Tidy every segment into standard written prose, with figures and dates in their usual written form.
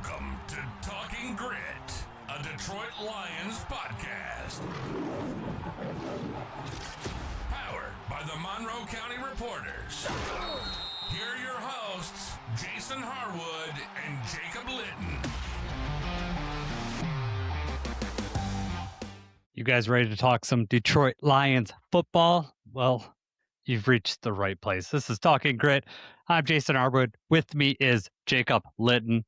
Welcome to Talking Grit, a Detroit Lions podcast. Powered by the Monroe County Reporters. Here are your hosts, Jason Harwood and Jacob Litton. You guys ready to talk some Detroit Lions football? Well, you've reached the right place. This is Talking Grit. I'm Jason Harwood. With me is Jacob Litton.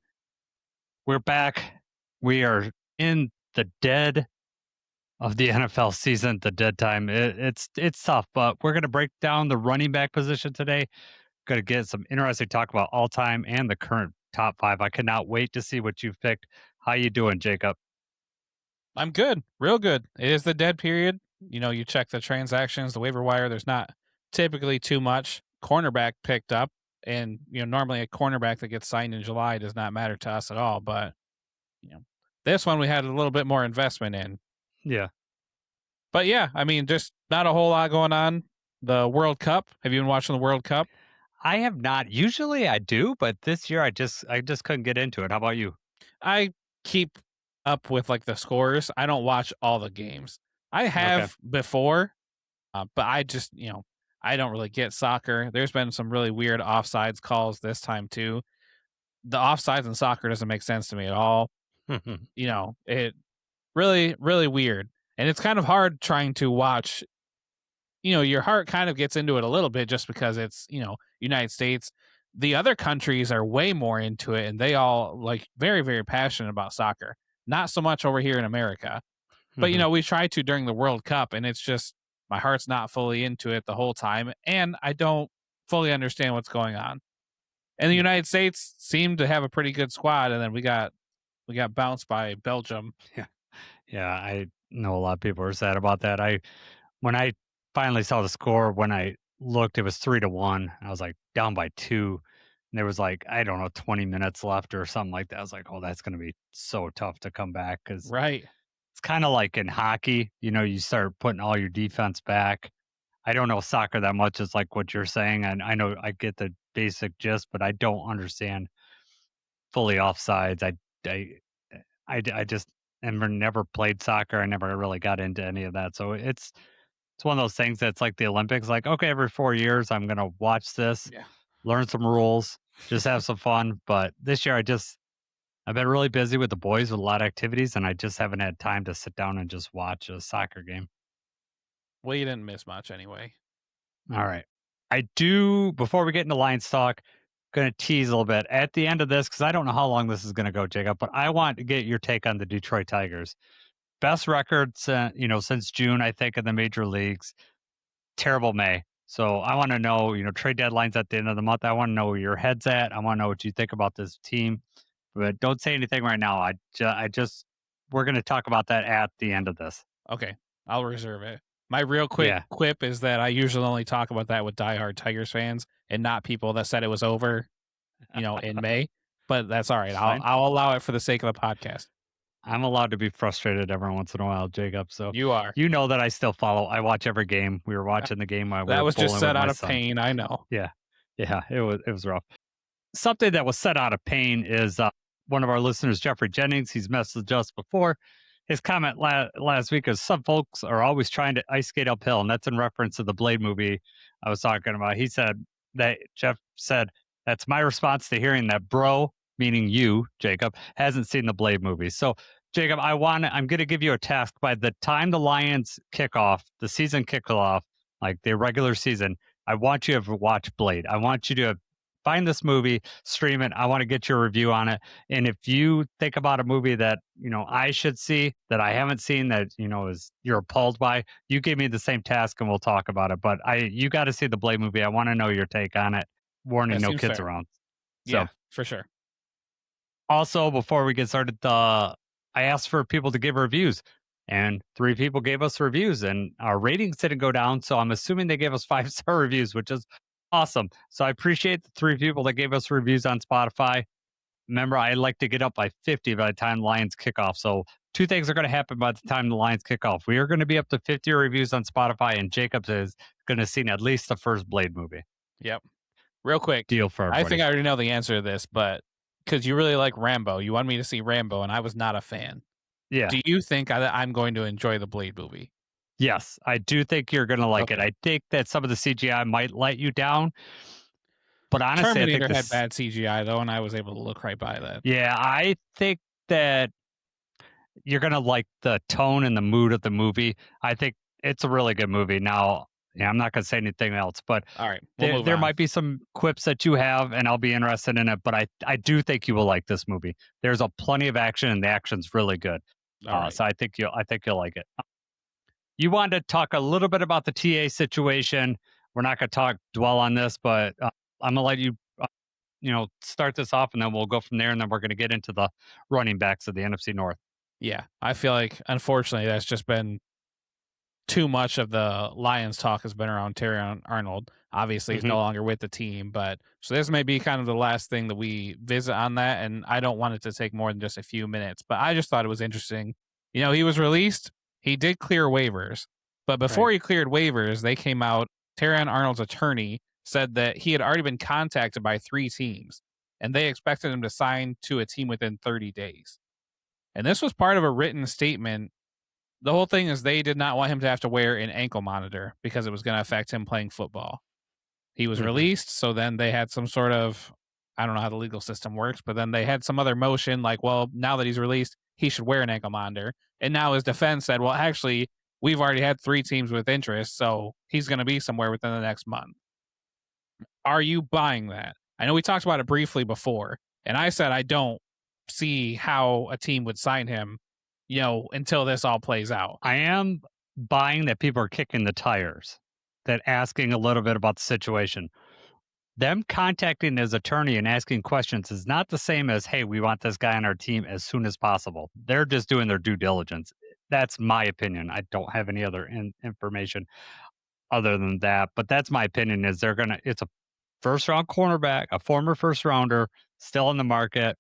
We're back. We are in the dead of the NFL season, the dead time. It's tough, but we're going to break down the running back position today. Going to get some interesting talk about all-time and the current top five. I cannot wait to see what you've picked. How you doing, Jacob? I'm good, real good. It is the dead period. You know, you check the transactions, the waiver wire. There's not typically too much. Cornerback picked up, and normally a cornerback that gets signed in July does not matter to us at all. But this one we had a little bit more investment in. Yeah. But yeah, I mean, just not a whole lot going on. The World Cup. Have you been watching the World Cup? I have not. Usually I do, but this year I just couldn't get into it. How about you? I keep up with like the scores. I don't watch all the games. I have before, but I just I don't really get soccer. There's been some really weird offsides calls this time too. The offsides in soccer doesn't make sense to me at all. It really, really weird. And it's kind of hard trying to watch. Your heart kind of gets into it a little bit just because it's, United States. The other countries are way more into it, and they all like very, very passionate about soccer. Not so much over here in America. But, we try to during the World Cup, and it's just my heart's not fully into it the whole time, and I don't fully understand what's going on. And the United States seemed to have a pretty good squad, and then we got bounced by Belgium. Yeah, I know a lot of people are sad about that. When I finally saw the score, when I looked, it was 3-1. I was like down by 2. And there was like, I don't know, 20 minutes left or something like that. I was like, oh, that's going to be so tough to come back. Because Right. it's kind of like in hockey, you start putting all your defense back. I don't know soccer that much, is like what you're saying. And I know I get the basic gist, but I don't understand fully offsides. I just never played soccer. I never really got into any of that. So it's one of those things that's like the Olympics. Like, okay, every 4 years, I'm going to watch this, learn some rules, just have some fun. But this year, I've been really busy with the boys with a lot of activities, and I just haven't had time to sit down and just watch a soccer game. Well, you didn't miss much anyway. All right. I do, before we get into Lions talk, going to tease a little bit at the end of this, because I don't know how long this is going to go, Jacob, but I want to get your take on the Detroit Tigers. Best record since June, I think, in the major leagues. Terrible May. So I want to know, trade deadlines at the end of the month. I want to know where your head's at. I want to know what you think about this team. But don't say anything right now. We're going to talk about that at the end of this. Okay, I'll reserve it. My real quick quip is that I usually only talk about that with diehard Tigers fans and not people that said it was over, in May. But that's all right. I'll allow it for the sake of the podcast. I'm allowed to be frustrated every once in a while, Jacob. So you are. You know that I still follow. I watch every game. We were watching the game while we that were was just set out of son. pain. I know. Yeah, it was rough. Something that was set out of pain is one of our listeners, Jeffrey Jennings. He's messaged us before. His comment last week is, some folks are always trying to ice skate uphill, and that's in reference to the Blade movie I was talking about. He said that Jeff said, that's my response to hearing that bro, meaning you, Jacob, hasn't seen the Blade movie. So, Jacob, I'm going to give you a task. By the time the Lions kick off, the season kicks off, like the regular season, I want you to watch Blade. I want you to find this movie, stream it. I want to get your review on it. And if you think about a movie that, I should see, that I haven't seen, that, you're appalled by, you give me the same task and we'll talk about it. But you got to see the Blade movie. I want to know your take on it. Warning, no kids fair. Around. Yeah, for sure. Also, before we get started, I asked for people to give reviews, and 3 people gave us reviews, and our ratings didn't go down. So I'm assuming they gave us 5-star reviews, which is awesome. So I appreciate the 3 people that gave us reviews on Spotify. Remember, I like to get up by 50 by the time the Lions kick off. So 2 things are going to happen by the time the Lions kick off. We are going to be up to 50 reviews on Spotify, and Jacobs is going to see at least the first Blade movie. Yep. Real quick. Deal for everybody. I think I already know the answer to this, but because you really like Rambo. You wanted me to see Rambo, and I was not a fan. Yeah. Do you think I'm going to enjoy the Blade movie? Yes, I do think you're gonna like it. Okay. I think that some of the CGI might let you down, but honestly, I think Terminator had this. bad CGI though, and I was able to look right by that. Yeah, I think that you're gonna like the tone and the mood of the movie. I think it's a really good movie. Now, yeah, I'm not gonna say anything else, but All right, we'll there move there on. might be some quips that you have, and I'll be interested in it. But I do think you will like this movie. There's a plenty of action, and the action's really good. All right. So I think you'll like it. You wanted to talk a little bit about the TA situation. We're not going to dwell on this, but I'm going to let you start this off, and then we'll go from there, and then we're going to get into the running backs of the NFC North. Yeah, I feel like unfortunately that's just been too much of the Lions talk has been around Terrion Arnold. Obviously, he's Hmm. no longer with the team, but so this may be kind of the last thing that we visit on that, and I don't want it to take more than just a few minutes. But I just thought it was interesting. He was released. He did clear waivers, but before Right. he cleared waivers, they came out. Terrion Arnold's attorney said that he had already been contacted by 3 teams, and they expected him to sign to a team within 30 days. And this was part of a written statement. The whole thing is they did not want him to have to wear an ankle monitor because it was going to affect him playing football. He was Hmm. released, so then they had some sort of, I don't know how the legal system works, but then they had some other motion like, well, now that he's released, he should wear an ankle monitor. And now his defense said, well, actually, we've already had 3 teams with interest, so he's going to be somewhere within the next month. Are you buying that? I know we talked about it briefly before, and I said I don't see how a team would sign him, until this all plays out. I am buying that people are kicking the tires, that asking a little bit about the situation. Them contacting his attorney and asking questions is not the same as, hey, we want this guy on our team as soon as possible. They're just doing their due diligence. That's my opinion. I don't have any other information other than that, but that's my opinion is it's a first round cornerback, a former first rounder, still in the market.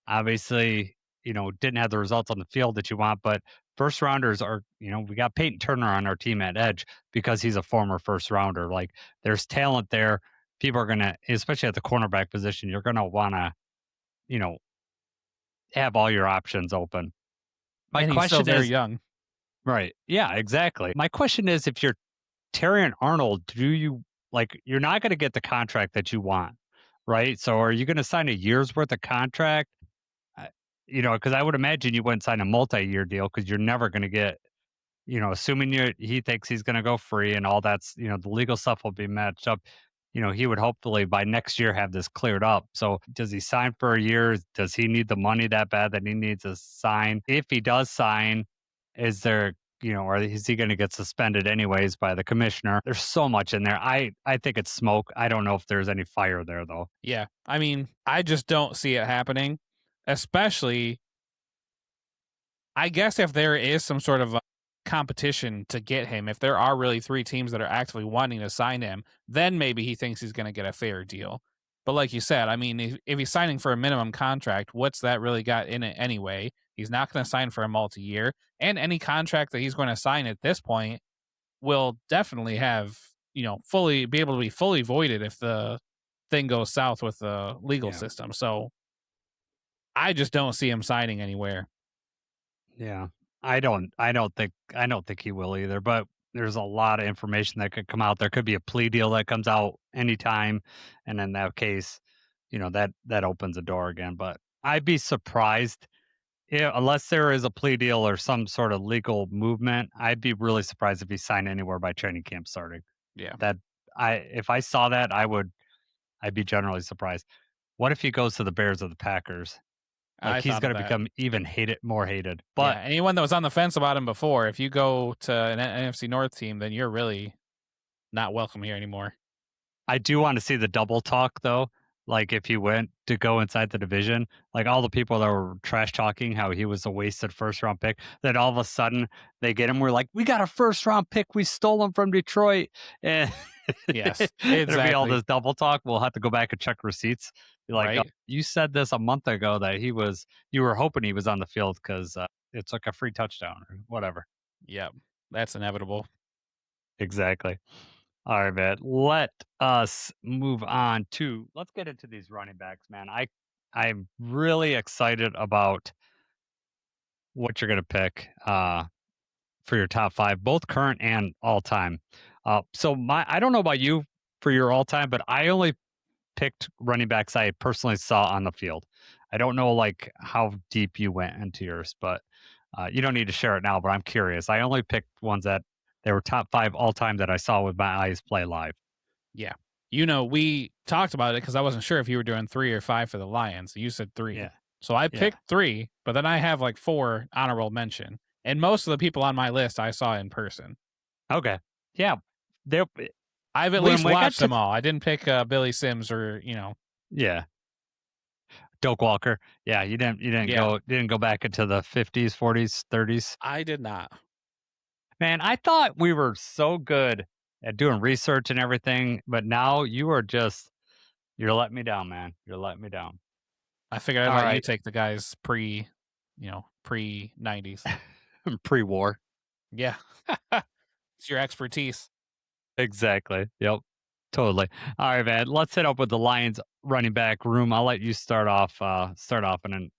Obviously, didn't have the results on the field that you want, but first rounders are, we got Peyton Turner on our team at edge because he's a former first rounder. Like there's talent there. People are going to, especially at the cornerback position, you're going to want to, you know, have all your options open. My And he's still question very is, young. right. Yeah, exactly. My question is, if you're Terrion Arnold, you're not going to get the contract that you want, right? So are you going to sign a year's worth of contract? I because I would imagine you wouldn't sign a multi-year deal because you're never going to get, assuming he thinks he's going to go free and all that's, the legal stuff will be matched up. He would hopefully by next year have this cleared up. So does he sign for a year? Does he need the money that bad that he needs to sign? If he does sign, is there, or is he going to get suspended anyways by the commissioner? There's so much in there. I think it's smoke. I don't know if there's any fire there though. Yeah. I mean, I just don't see it happening, especially, I guess, if there is some sort of a competition to get him, if there are really 3 teams that are actively wanting to sign him, then maybe he thinks he's going to get a fair deal. But like you said, I mean, if he's signing for a minimum contract, what's that really got in it anyway? He's not going to sign for a multi-year, and any contract that he's going to sign at this point will definitely have, fully be able to be fully voided if the thing goes south with the legal Yeah. system. So I just don't see him signing anywhere. Yeah. I don't think he will either, but there's a lot of information that could come out. There could be a plea deal that comes out anytime. And in that case, that opens a door again. But I'd be surprised unless there is a plea deal or some sort of legal movement, I'd be really surprised if he signed anywhere by training camp starting. Yeah, That if I saw that, I'd be generally surprised. What if he goes to the Bears or the Packers? Like I he's thought going of to that. become even more hated. Yeah, But anyone that was on the fence about him before, if you go to an NFC North team, then you're really not welcome here anymore. I do want to see the double talk though. Like if he went to go inside the division, like all the people that were trash talking how he was a wasted first round pick, that all of a sudden they get him. We're like, we got a first round pick. We stole him from Detroit. And Yes, it'll be all exactly. this double talk. We'll have to go back and check receipts. Be like, oh, Right? you said this a month ago that you were hoping he was on the field because it's like a free touchdown or whatever. Yep. That's inevitable. Exactly. All right, man. Let us move on to let's get into these running backs, man. I'm really excited about what you're going to pick for your top 5, both current and all-time. So I don't know about you for your all-time, but I only picked running backs I personally saw on the field. I don't know like how deep you went into yours, but you don't need to share it now, but I'm curious. I only picked ones that they were top 5 all-time that I saw with my eyes play live. Yeah. We talked about it because I wasn't sure if you were doing 3 or 5 for the Lions. You said 3. Yeah. So I Yeah. picked 3, but then I have like 4 honorable mention. And most of the people on my list I saw in person. Okay. Yeah. They I've at least watched them all. I didn't pick Billy Sims or, Yeah. Doak Walker. Yeah, you didn't go back into the 50s, 40s, 30s. I did not. Man, I thought we were so good at doing research and everything, but now you're letting me down, man. You're letting me down. I figured I'd All let you right. take the guys pre 90s. Pre-war. Yeah. It's your expertise. Exactly. Yep. Totally. All right, man. Let's hit up with the Lions running back room. I'll let you start off and then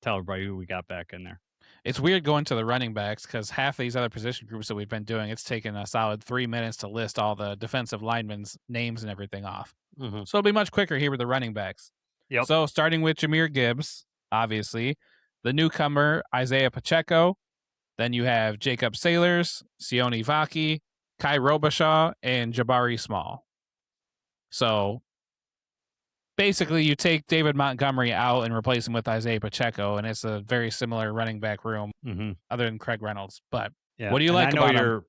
tell everybody who we got back in there. It's weird going to the running backs because half of these other position groups that we've been doing, it's taken a solid 3 minutes to list all the defensive linemen's names and everything off. Mm-hmm. So it'll be much quicker here with the running backs. Yep. So starting with Jahmyr Gibbs, obviously, the newcomer Isaiah Pacheco. Then you have Jacob Sailors, Sione Vaki, Kai Robichaud, and Jabari Small. So basically, you take David Montgomery out and replace him with Isaiah Pacheco, and it's a very similar running back room, other than Craig Reynolds. But what do you like about him?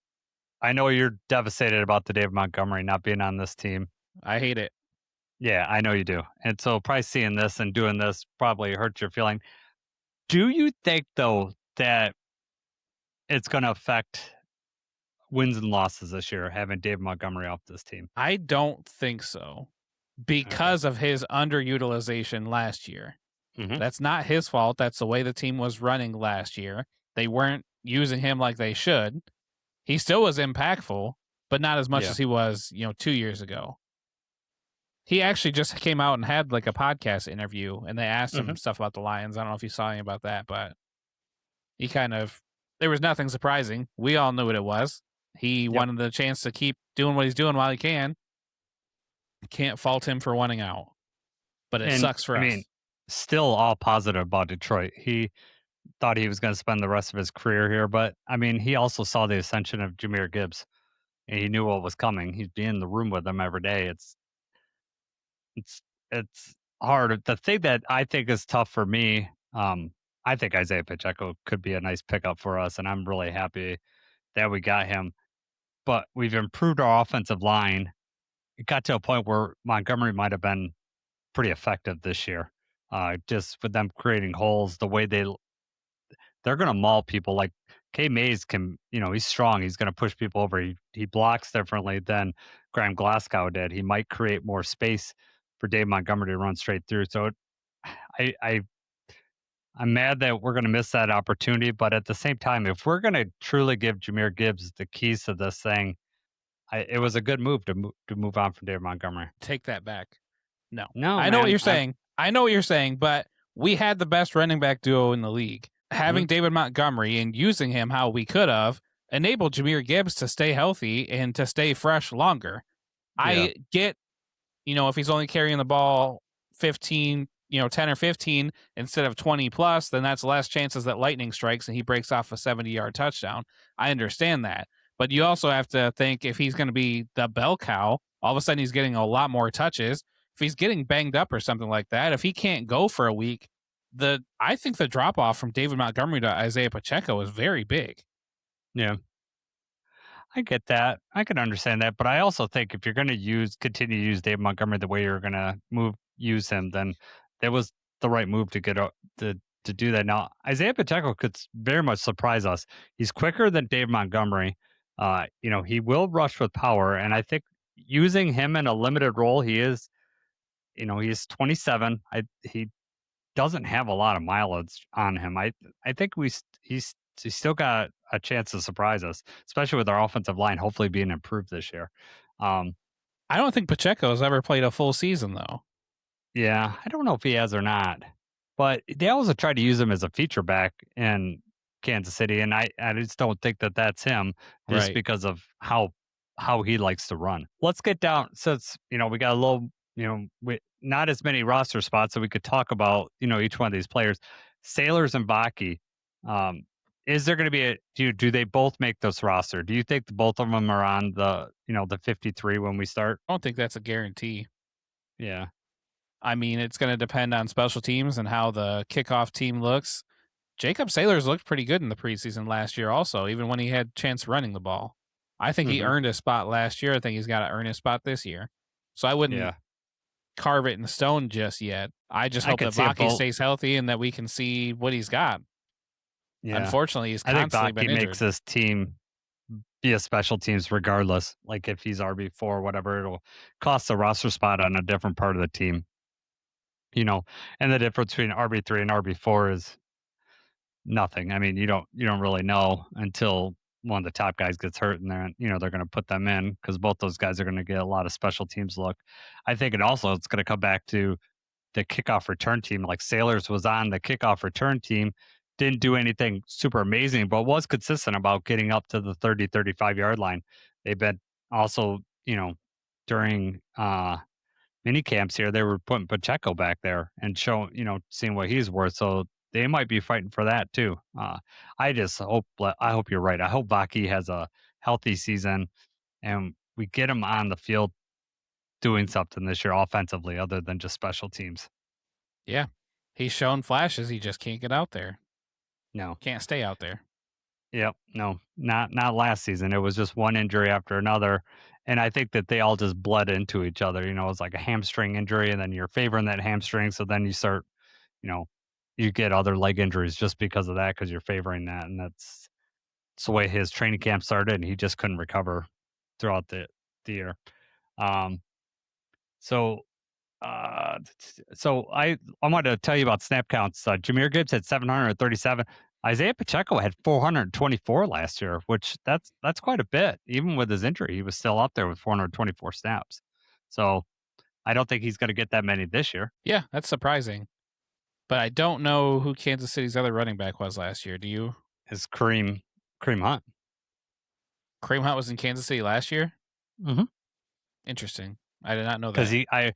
I know you're devastated about the David Montgomery not being on this team. I hate it. Yeah, I know you do. And so probably seeing this and doing this probably hurts your feeling. Do you think, though, that it's going to affect wins and losses this year, having David Montgomery off this team? I don't think so because of his underutilization last year. Mm-hmm. That's not his fault. That's the way the team was running last year. They weren't using him like they should. He still was impactful, but not as much as he was, 2 years ago. He actually just came out and had like a podcast interview, and they asked him stuff about the Lions. I don't know if you saw any about that, but he there was nothing surprising. We all knew what it was. He wanted the chance to keep doing what he's doing while he can. Can't fault him for wanting out, but it sucks for us. I mean, still all positive about Detroit. He thought he was going to spend the rest of his career here, but I mean, he also saw the ascension of Jahmyr Gibbs, and he knew what was coming. He'd be in the room with him every day. It's hard. The thing that I think is tough for me, I think Isaiah Pacheco could be a nice pickup for us, and I'm really happy that we got him. But we've improved our offensive line. It got to a point where Montgomery might have been pretty effective this year, just with them creating holes. The way they're going to maul people. Like K Mays can, he's strong. He's going to push people over. He blocks differently than Graham Glasgow did. He might create more space for Dave Montgomery to run straight through. So I'm mad that we're going to miss that opportunity. But at the same time, if we're going to truly give Jahmyr Gibbs the keys to this thing, it was a good move to move on from David Montgomery. Take that back. No, I know what you're saying. I know what you're saying, but we had the best running back duo in the league. Having David Montgomery and using him how we could have enabled Jahmyr Gibbs to stay healthy and to stay fresh longer. Yeah. I get, if he's only carrying the ball 15, 10 or 15 instead of 20 plus, then that's less chances that lightning strikes and he breaks off a 70-yard touchdown. I understand that. But you also have to think if he's going to be the bell cow, all of a sudden he's getting a lot more touches. If he's getting banged up or something like that, if he can't go for a week, I think the drop off from David Montgomery to Isaiah Pacheco is very big. Yeah. I get that. I can understand that. But I also think if you're going to continue to use David Montgomery the way you're going to use him, then that was the right move to get to do that. Now, Isaiah Pacheco could very much surprise us. He's quicker than Dave Montgomery. He will rush with power, and I think using him in a limited role, he is 27. He doesn't have a lot of mileage on him. I think he's still got a chance to surprise us, especially with our offensive line hopefully being improved this year. I don't think Pacheco has ever played a full season though. Yeah, I don't know if he has or not, but they also tried to use him as a feature back in Kansas City, and I just don't think that that's him, just Right. because of how he likes to run. Let's get down since we got a little not as many roster spots, so we could talk about each one of these players, Sailors and Baki. Um, is there going to be a do they both make this roster? Do you think both of them are on the 53 when we start? I don't think that's a guarantee. Yeah. I mean, it's going to depend on special teams and how the kickoff team looks. Jacob Sailors looked pretty good in the preseason last year, also, even when he had chance running the ball. I think he Hmm. earned a spot last year. I think he's got to earn a spot this year. So I wouldn't Yeah. carve it in stone just yet. I just I hope could that see a Vaki bolt. stays healthy and that we can see what he's got. Yeah. Unfortunately, he's I think constantly been Baki makes injured. this team be a special teams regardless. Like if he's RB4 or whatever, it'll cost a roster spot on a different part of the team. You know, and the difference between RB3 and RB4 is nothing. I mean, you don't really know until one of the top guys gets hurt, and then they're going to put them in because both those guys are going to get a lot of special teams look. I think it's going to come back to the kickoff return team. Like Sailors was on the kickoff return team, didn't do anything super amazing, but was consistent about getting up to the 30, 35 yard line. They've been also, during mini camps here, they were putting Pacheco back there and showing, seeing what he's worth. So they might be fighting for that too. I hope you're right. I hope Vaki has a healthy season and we get him on the field doing something this year offensively other than just special teams. Yeah. He's shown flashes. He just can't get out there. No. Can't stay out there. Yep. No, not last season. It was just one injury after another. And I think that they all just bled into each other. It was like a hamstring injury, and then you're favoring that hamstring. So then you start, you know, you get other leg injuries just because of that, because you're favoring that. And that's the way his training camp started, and he just couldn't recover throughout the year. Um, so I wanted to tell you about snap counts. Jameer Gibbs had 737. Isaiah Pacheco had 424 last year, which that's quite a bit. Even with his injury, he was still up there with 424 snaps. So I don't think he's going to get that many this year. Yeah, that's surprising. But I don't know who Kansas City's other running back was last year. Do you? Is Kareem Hunt? Kareem Hunt was in Kansas City last year? Mm-hmm. Interesting. I did not know Because that.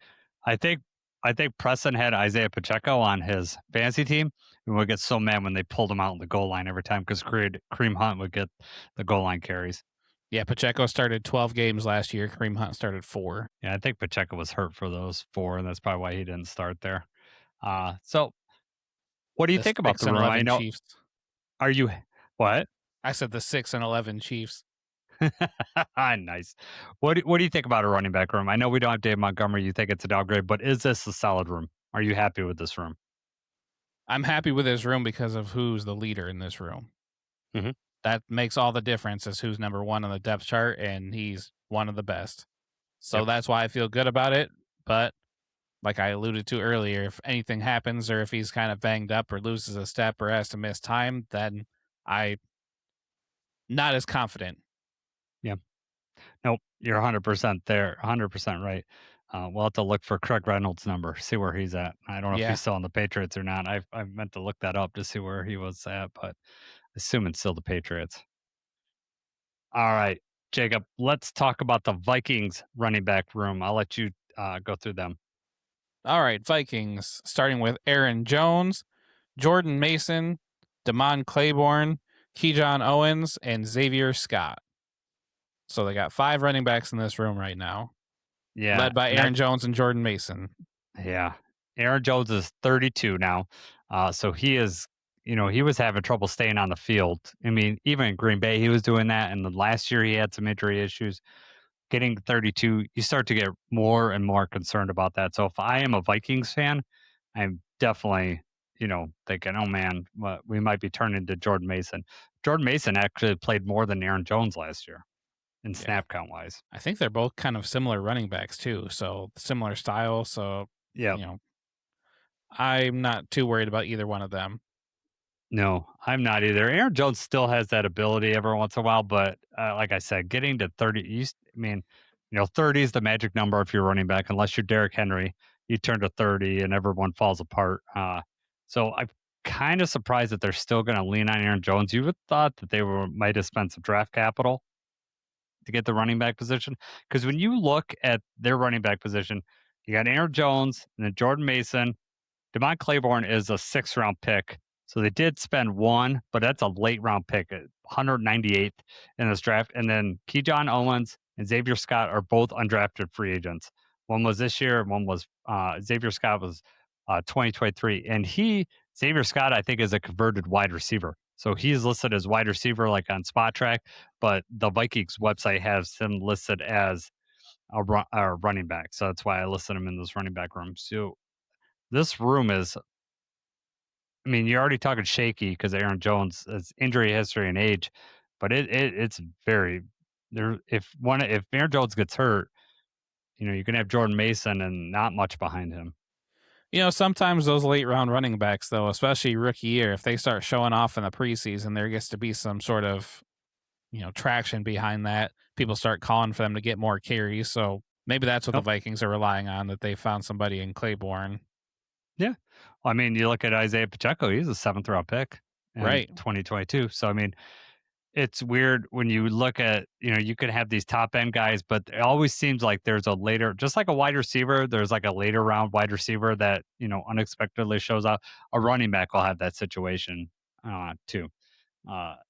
I think Preston had Isaiah Pacheco on his fantasy team, and would get so mad when they pulled him out in the goal line every time because Kareem Hunt would get the goal line carries. Yeah, Pacheco started 12 games last year. Kareem Hunt started 4. Yeah, I think Pacheco was hurt for those 4, and that's probably why he didn't start there. So what do you The think about 6 the and room? I 11 know. Chiefs. Are you what? I said the 6 and 11 Chiefs. Nice. What do you think about a running back room? I know we don't have Dave Montgomery. You think it's a downgrade, but is this a solid room? Are you happy with this room? I'm happy with his room because of who's the leader in this room. Mhm. That makes all the difference as who's number 1 on the depth chart, and he's one of the best. So Yep. that's why I feel good about it. But like I alluded to earlier, if anything happens or if he's kind of banged up or loses a step or has to miss time, then I not as confident. Yeah. Nope. You're 100% there. 100% right. We'll have to look for Craig Reynolds' number, see where he's at. I don't know if Yeah. he's still on the Patriots or not. I meant to look that up to see where he was at, but assuming still the Patriots. All right, Jacob, let's talk about the Vikings running back room. I'll let you go through them. All right, Vikings, starting with Aaron Jones, Jordan Mason, Damon Claiborne, Keyshawn Owens, and Xavier Scott. So they got 5 running backs in this room right now, Yeah, led by and Aaron Jones and Jordan Mason. yeah, Aaron Jones is 32 now, so he is, he was having trouble staying on the field. I mean, even in Green Bay, he was doing that, and the last year he had some injury issues. Getting to 32, you start to get more and more concerned about that. So if I am a Vikings fan, I'm definitely, thinking, oh man, we might be turning to Jordan Mason. Jordan Mason actually played more than Aaron Jones last year in Yeah. snap count wise. I think they're both kind of similar running backs too, so similar style. So, Yeah. I'm not too worried about either one of them. No, I'm not either. Aaron Jones still has that ability every once in a while, but like I said, getting to 30, I mean, 30 is the magic number if you're running back, unless you're Derrick Henry. you turn to 30 and everyone falls apart. So I'm kind of surprised that they're still going to lean on Aaron Jones. You would thought that they might have spent some draft capital to get the running back position, because when you look at their running back position, you got Aaron Jones and then Jordan Mason. Devon Claiborne is a 6th-round pick. So they did spend one, but that's a late round pick at 198th in this draft. And then Keyshawn Owens and Xavier Scott are both undrafted free agents. One was this year, and one was Xavier Scott was 2023. And Xavier Scott, I think, is a converted wide receiver. So he's listed as wide receiver like on Spot Track, but the Vikings website has him listed as a running back. So that's why I listed him in this running back room. So this room is, I mean, you're already talking shaky because Aaron Jones' injury history and age, but it's very there. If Aaron Jones gets hurt, you can have Jordan Mason and not much behind him. Sometimes those late round running backs, though, especially rookie year, if they start showing off in the preseason, there gets to be some sort of traction behind that. People start calling for them to get more carries. So maybe that's what the Vikings are relying on, that they found somebody in Claiborne. Yeah. I mean, you look at Isaiah Pacheco, he's a 7th-round pick in 2022. So, I mean, it's weird when you look at, you could have these top end guys, but it always seems like there's a later, just like a wide receiver, there's like a later round wide receiver that, unexpectedly shows up. A running back will have that situation too.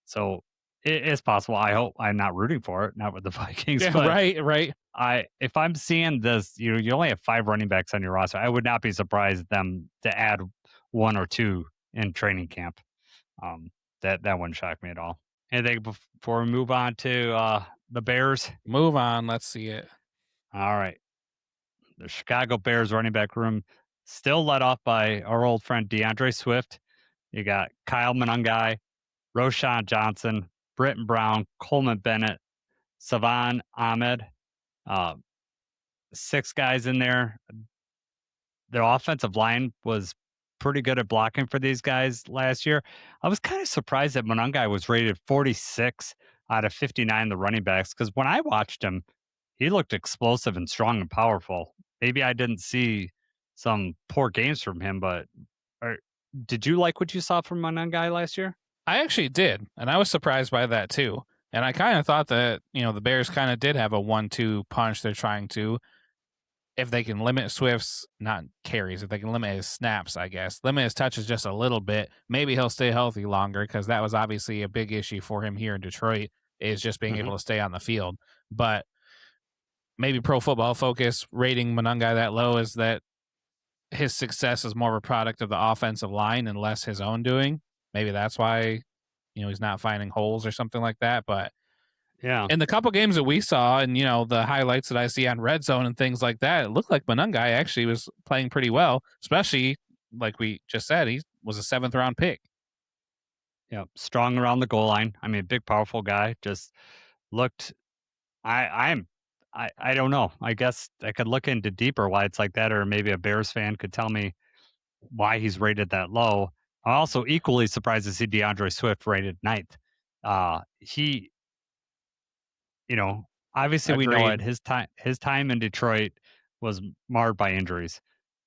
So it is possible. I hope I'm not rooting for it, not with the Vikings. Yeah, but right. if I'm seeing this, you only have 5 running backs on your roster. I would not be surprised them to add 1 or 2 in training camp. That wouldn't shock me at all. Anything before we move on to the Bears? Move on. Let's see it. All right. The Chicago Bears running back room still led off by our old friend DeAndre Swift. You got Kyle Monangai, Roshan Johnson, Britton Brown, Coleman Bennett, Savan Ahmed. 6 guys in there. Their offensive line was pretty good at blocking for these guys last year. I was kind of surprised that Monangai was rated 46 out of 59 the running backs, because when I watched him, he looked explosive and strong and powerful. Maybe I didn't see some poor games from him, but did you like what you saw from Monangai last year? I actually did, and I was surprised by that too. And I kind of thought that, the Bears kind of did have a 1-2 punch they're trying to. If they can limit Swift's, not carries, if they can limit his snaps, I guess, limit his touches just a little bit, maybe he'll stay healthy longer, because that was obviously a big issue for him here in Detroit, is just being able to stay on the field. But maybe Pro Football Focus rating Monangai that low is that his success is more of a product of the offensive line and less his own doing. Maybe that's why, he's not finding holes or something like that. But yeah, in the couple games that we saw, and the highlights that I see on Red Zone and things like that, it looked like Monangai actually was playing pretty well. Especially, like we just said, he was a 7th-round pick. Yeah, strong around the goal line. I mean, big, powerful guy. Just looked. I don't know. I guess I could look into deeper why it's like that, or maybe a Bears fan could tell me why he's rated that low. I'm also equally surprised to see DeAndre Swift rated 9th. He, obviously we know it. His time in Detroit was marred by injuries.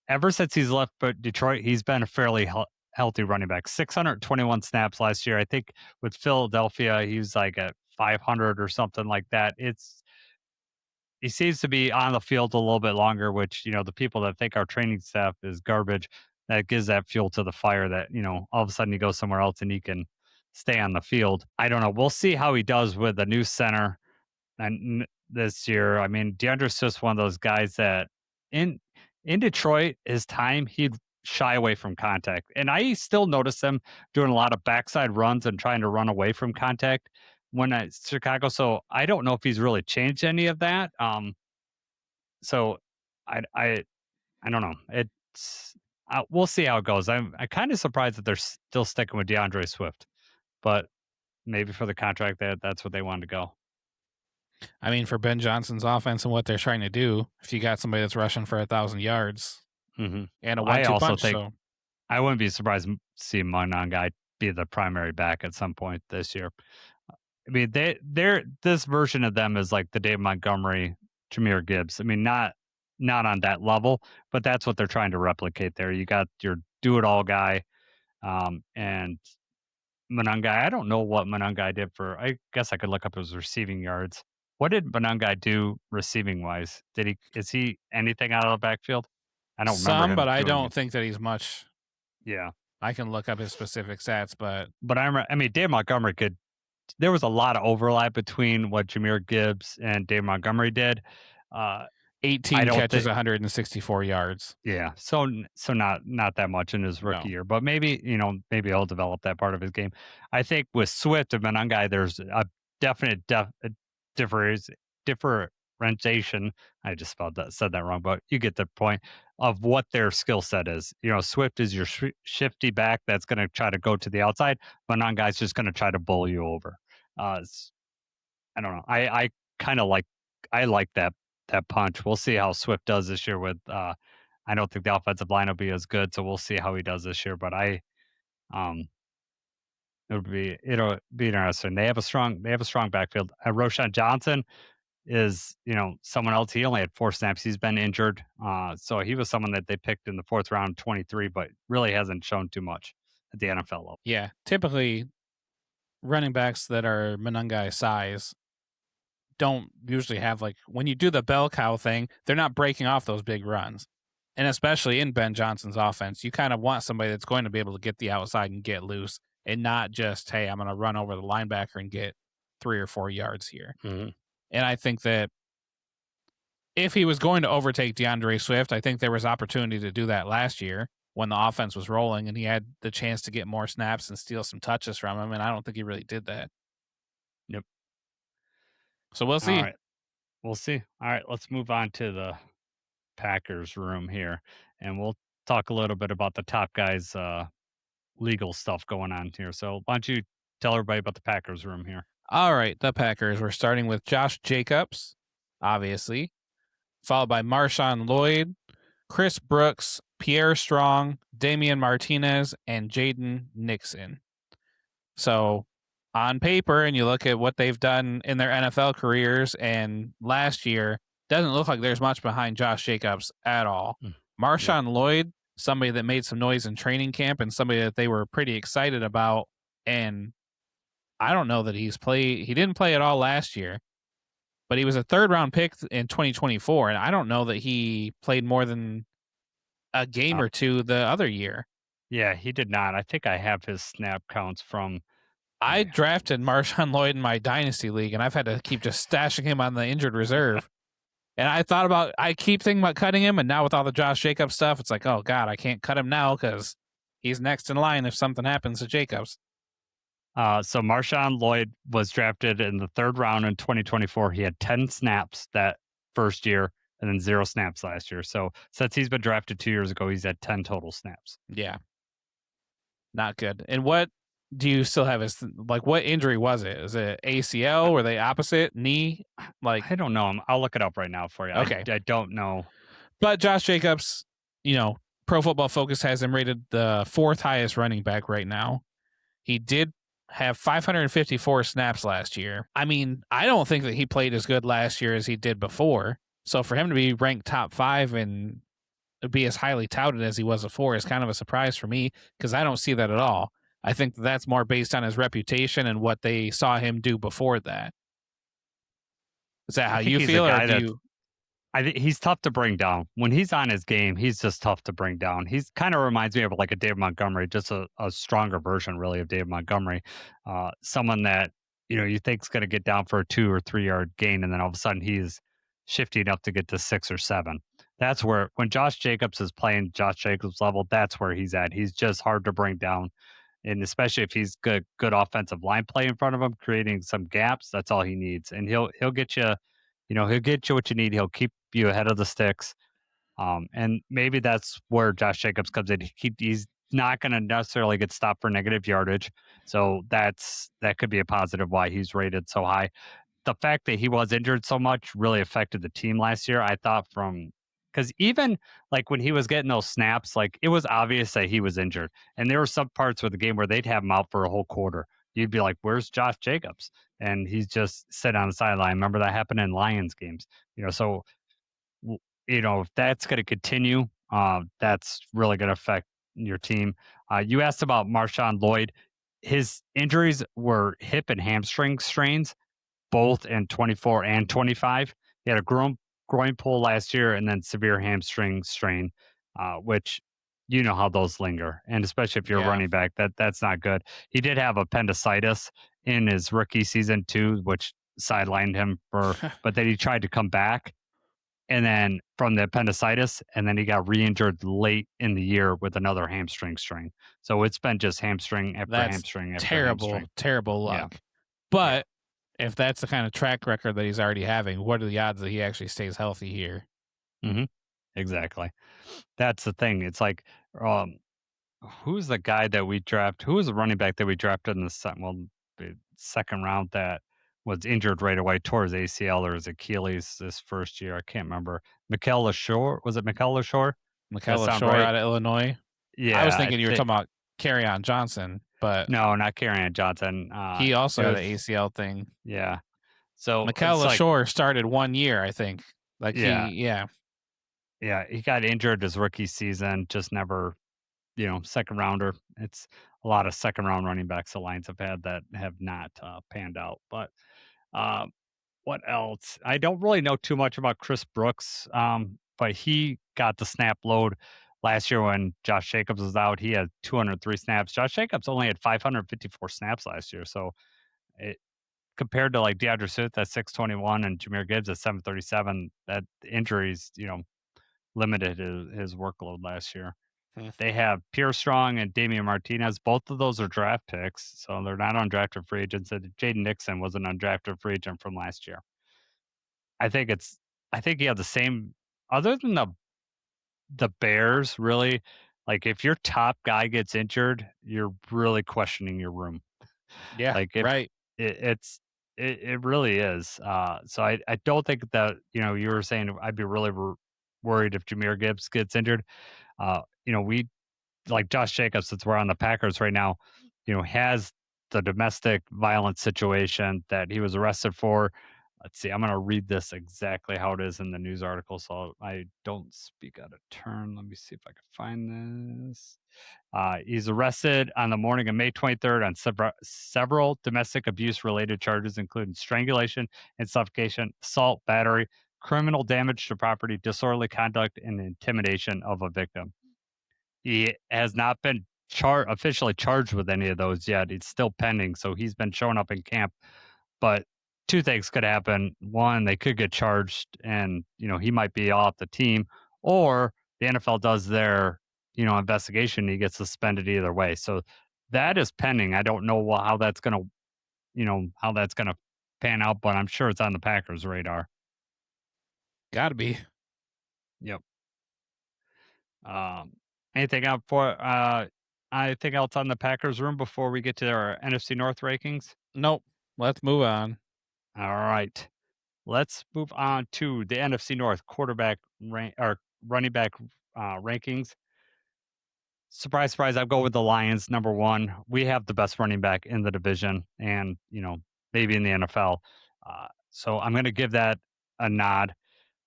Ever since he's left Detroit, he's been a fairly healthy running back. 621 snaps last year. I think with Philadelphia, he was like at 500 or something like that. He seems to be on the field a little bit longer, which, the people that think our training staff is garbage, that gives that fuel to the fire that, all of a sudden he goes somewhere else and he can stay on the field. I don't know. We'll see how he does with the new center and this year. I mean, DeAndre's just one of those guys that in Detroit, his time, he'd shy away from contact. And I still notice him doing a lot of backside runs and trying to run away from contact when at Chicago. So I don't know if he's really changed any of that. So I don't know. It's we'll see how it goes. I'm kind of surprised that they're still sticking with DeAndre Swift, but maybe for the contract that's what they wanted to go. I mean, for Ben Johnson's offense and what they're trying to do, if you got somebody that's rushing for 1,000 yards and a 1-2 punch, I wouldn't be surprised to see Monangai be the primary back at some point this year. I mean, this version of them is like the Dave Montgomery, Jahmyr Gibbs. I mean, not not on that level, but that's what they're trying to replicate there. You got your do-it-all guy, and Monangai. I don't know what Monangai did for. I guess I could look up his receiving yards. What did Monangai do receiving wise? Is he anything out of the backfield? I don't remember Some, him but I doing don't it. think that he's much. Yeah, I can look up his specific stats, but I mean, Dave Montgomery could. There was a lot of overlap between what Jahmyr Gibbs and Dave Montgomery did. I 18 don't catches, think. 164 yards. Yeah, so not that much in his rookie No. year, but maybe he'll develop that part of his game. I think with Swift and Monangai, there's a definite difference differentiation. I just said that wrong, but you get the point of what their skill set is. Swift is your shifty back that's going to try to go to the outside. Monangai's just going to try to bowl you over. I don't know. I kind of like that punch. We'll see how Swift does this year with I don't think the offensive line will be as good, so we'll see how he does this year. But um it'll be interesting. They have a strong backfield. Roshan Johnson is someone else. He only had 4 snaps. He's been injured, so he was someone that they picked in the 4th round, 23, but really hasn't shown too much at the NFL level. Yeah, typically running backs that are Monangai size don't usually have, like, when you do the bell cow thing, they're not breaking off those big runs. And especially in Ben Johnson's offense, you kind of want somebody that's going to be able to get the outside and get loose and not just, hey, I'm going to run over the linebacker and get 3 or 4 yards here. Mm-hmm. And I think that if he was going to overtake DeAndre Swift, I think there was opportunity to do that last year when the offense was rolling and he had the chance to get more snaps and steal some touches from him. And I don't think he really did that. Yep. So we'll see. All right. We'll see. All right, let's move on to the Packers room here, and we'll talk a little bit about the top guys' legal stuff going on here. So why don't you tell everybody about the Packers room here? All right, the Packers. We're starting with Josh Jacobs, obviously, followed by Marshawn Lloyd, Chris Brooks, Pierre Strong, Damian Martinez, and Jaden Nixon. So on paper, and you look at what they've done in their NFL careers and last year, doesn't look like there's much behind Josh Jacobs at all. Marshawn Lloyd, somebody that made some noise in training camp and somebody that they were pretty excited about. And I don't know that he didn't play at all last year, but he was a 3rd round pick in 2024. And I don't know that he played more than a game or two the other year. Yeah, he did not. I think I have his snap counts from. I drafted Marshawn Lloyd in my dynasty league, and I've had to keep just stashing him on the injured reserve. And I keep thinking about cutting him, and now with all the Josh Jacobs stuff, it's like, oh God, I can't cut him now because he's next in line if something happens to Jacobs. So Marshawn Lloyd was drafted in the 3rd round in 2024. He had 10 snaps that first year and then 0 snaps last year. So since he's been drafted 2 years ago, he's had 10 total snaps. Yeah. Not good. And what do you still have? What injury was it? Is it ACL? Were they opposite? Knee? I don't know. I'll look it up right now for you. Okay. I don't know. But Josh Jacobs, Pro Football Focus has him rated the 4th highest running back right now. He did have 554 snaps last year. I mean, I don't think that he played as good last year as he did before. So for him to be ranked top 5 and be as highly touted as he was before is kind of a surprise for me because I don't see that at all. I think that's more based on his reputation and what they saw him do before that. Is that how you feel? I think he's tough to bring down. When he's on his game, he's just tough to bring down. He's kind of reminds me of like a Dave Montgomery, just a stronger version, really, of Dave Montgomery. Someone that you think's going to get down for a 2 or 3 yard gain, and then all of a sudden he's shifty enough to get to 6 or 7. That's where when Josh Jacobs is playing Josh Jacobs level, that's where he's at. He's just hard to bring down. And especially if he's good offensive line play in front of him, creating some gaps, that's all he needs. And he'll get you, he'll get you what you need. He'll keep you ahead of the sticks. And maybe that's where Josh Jacobs comes in. He's not going to necessarily get stopped for negative yardage. So that could be a positive why he's rated so high. The fact that he was injured so much really affected the team last year. I thought because even like when he was getting those snaps, like it was obvious that he was injured. And there were some parts of the game where they'd have him out for a whole quarter. You'd be like, where's Josh Jacobs? And he's just sitting on the sideline. Remember that happened in Lions games, so if that's going to continue, that's really going to affect your team. You asked about Marshawn Lloyd. His injuries were hip and hamstring strains, both in 24 and 25. He had a groin pull last year and then severe hamstring strain, which you know how those linger, and especially if you're a Yeah. running back, that's not good. He did have appendicitis in his rookie season too, which sidelined him but then he tried to come back and then from the appendicitis, and then he got re-injured late in the year with another hamstring strain. So it's been just hamstring after That's hamstring after terrible, hamstring. terrible Yeah, luck. yeah. But if that's the kind of track record that he's already having, what are the odds that he actually stays healthy here? Mhm. Exactly. That's the thing. It's like, um, who's the guy that we draft? Who was the running back that we drafted in the second round that was injured right away, tore his ACL or his Achilles this first year? I can't remember. Mikel Lashore, was it Mikel Lashore? That Michaela sound Shore right? out of Illinois. I was Yeah, I thinking you were think talking about Carryon Johnson, but no, not Kerryon Johnson. he also It had an was ACL thing. yeah. So it's Michaela like Shore started 1 year, I think. Like yeah, yeah. yeah. He got injured his rookie season, just never second rounder. It's a lot of second round running backs the Lions have had that have not panned out. But um, what else? I don't really know too much about Chris Brooks, but he got the snap load last year when Josh Jacobs was out. He had 203 snaps. Josh Jacobs only had 554 snaps last year. So it, compared to like DeAndre Swift at 621 and Jameer Gibbs at 737, that injuries, limited his workload last year. Hmm. They have Pierre Strong and Damian Martinez. Both of those are draft picks, so they're not undrafted free agents. And Jaden Nixon was an undrafted free agent from last year. I think it's. I think you have the same. Other than the Bears, really, like if your top guy gets injured, you're really questioning your room. Yeah, Like if right. it really is. So I don't think that you were saying I'd be really worried if Jameer Gibbs gets injured. We like Josh Jacobs, since we're on the Packers right now, has the domestic violence situation that he was arrested for. Let's see, I'm going to read this exactly how it is in the news article so I don't speak out of turn. Let me see if I can find this. He's arrested on the morning of May 23rd on several domestic abuse related charges, including strangulation and suffocation, assault, battery, criminal damage to property, disorderly conduct, and intimidation of a victim. He has not been officially charged with any of those yet. It's still pending, so he's been showing up in camp. But two things could happen. One, they could get charged, and he might be off the team, or the NFL does their investigation. And he gets suspended either way. So that is pending. I don't know how that's gonna how that's gonna pan out, but I'm sure it's on the Packers' radar. Gotta be. Yep. Um, anything out for anything else on the Packers room before we get to our NFC North rankings? Nope. Let's move on. All right. Let's move on to the NFC North quarterback or running back rankings. Surprise, surprise, I'll go with the Lions number 1. We have the best running back in the division and, maybe in the NFL. So I'm going to give that a nod.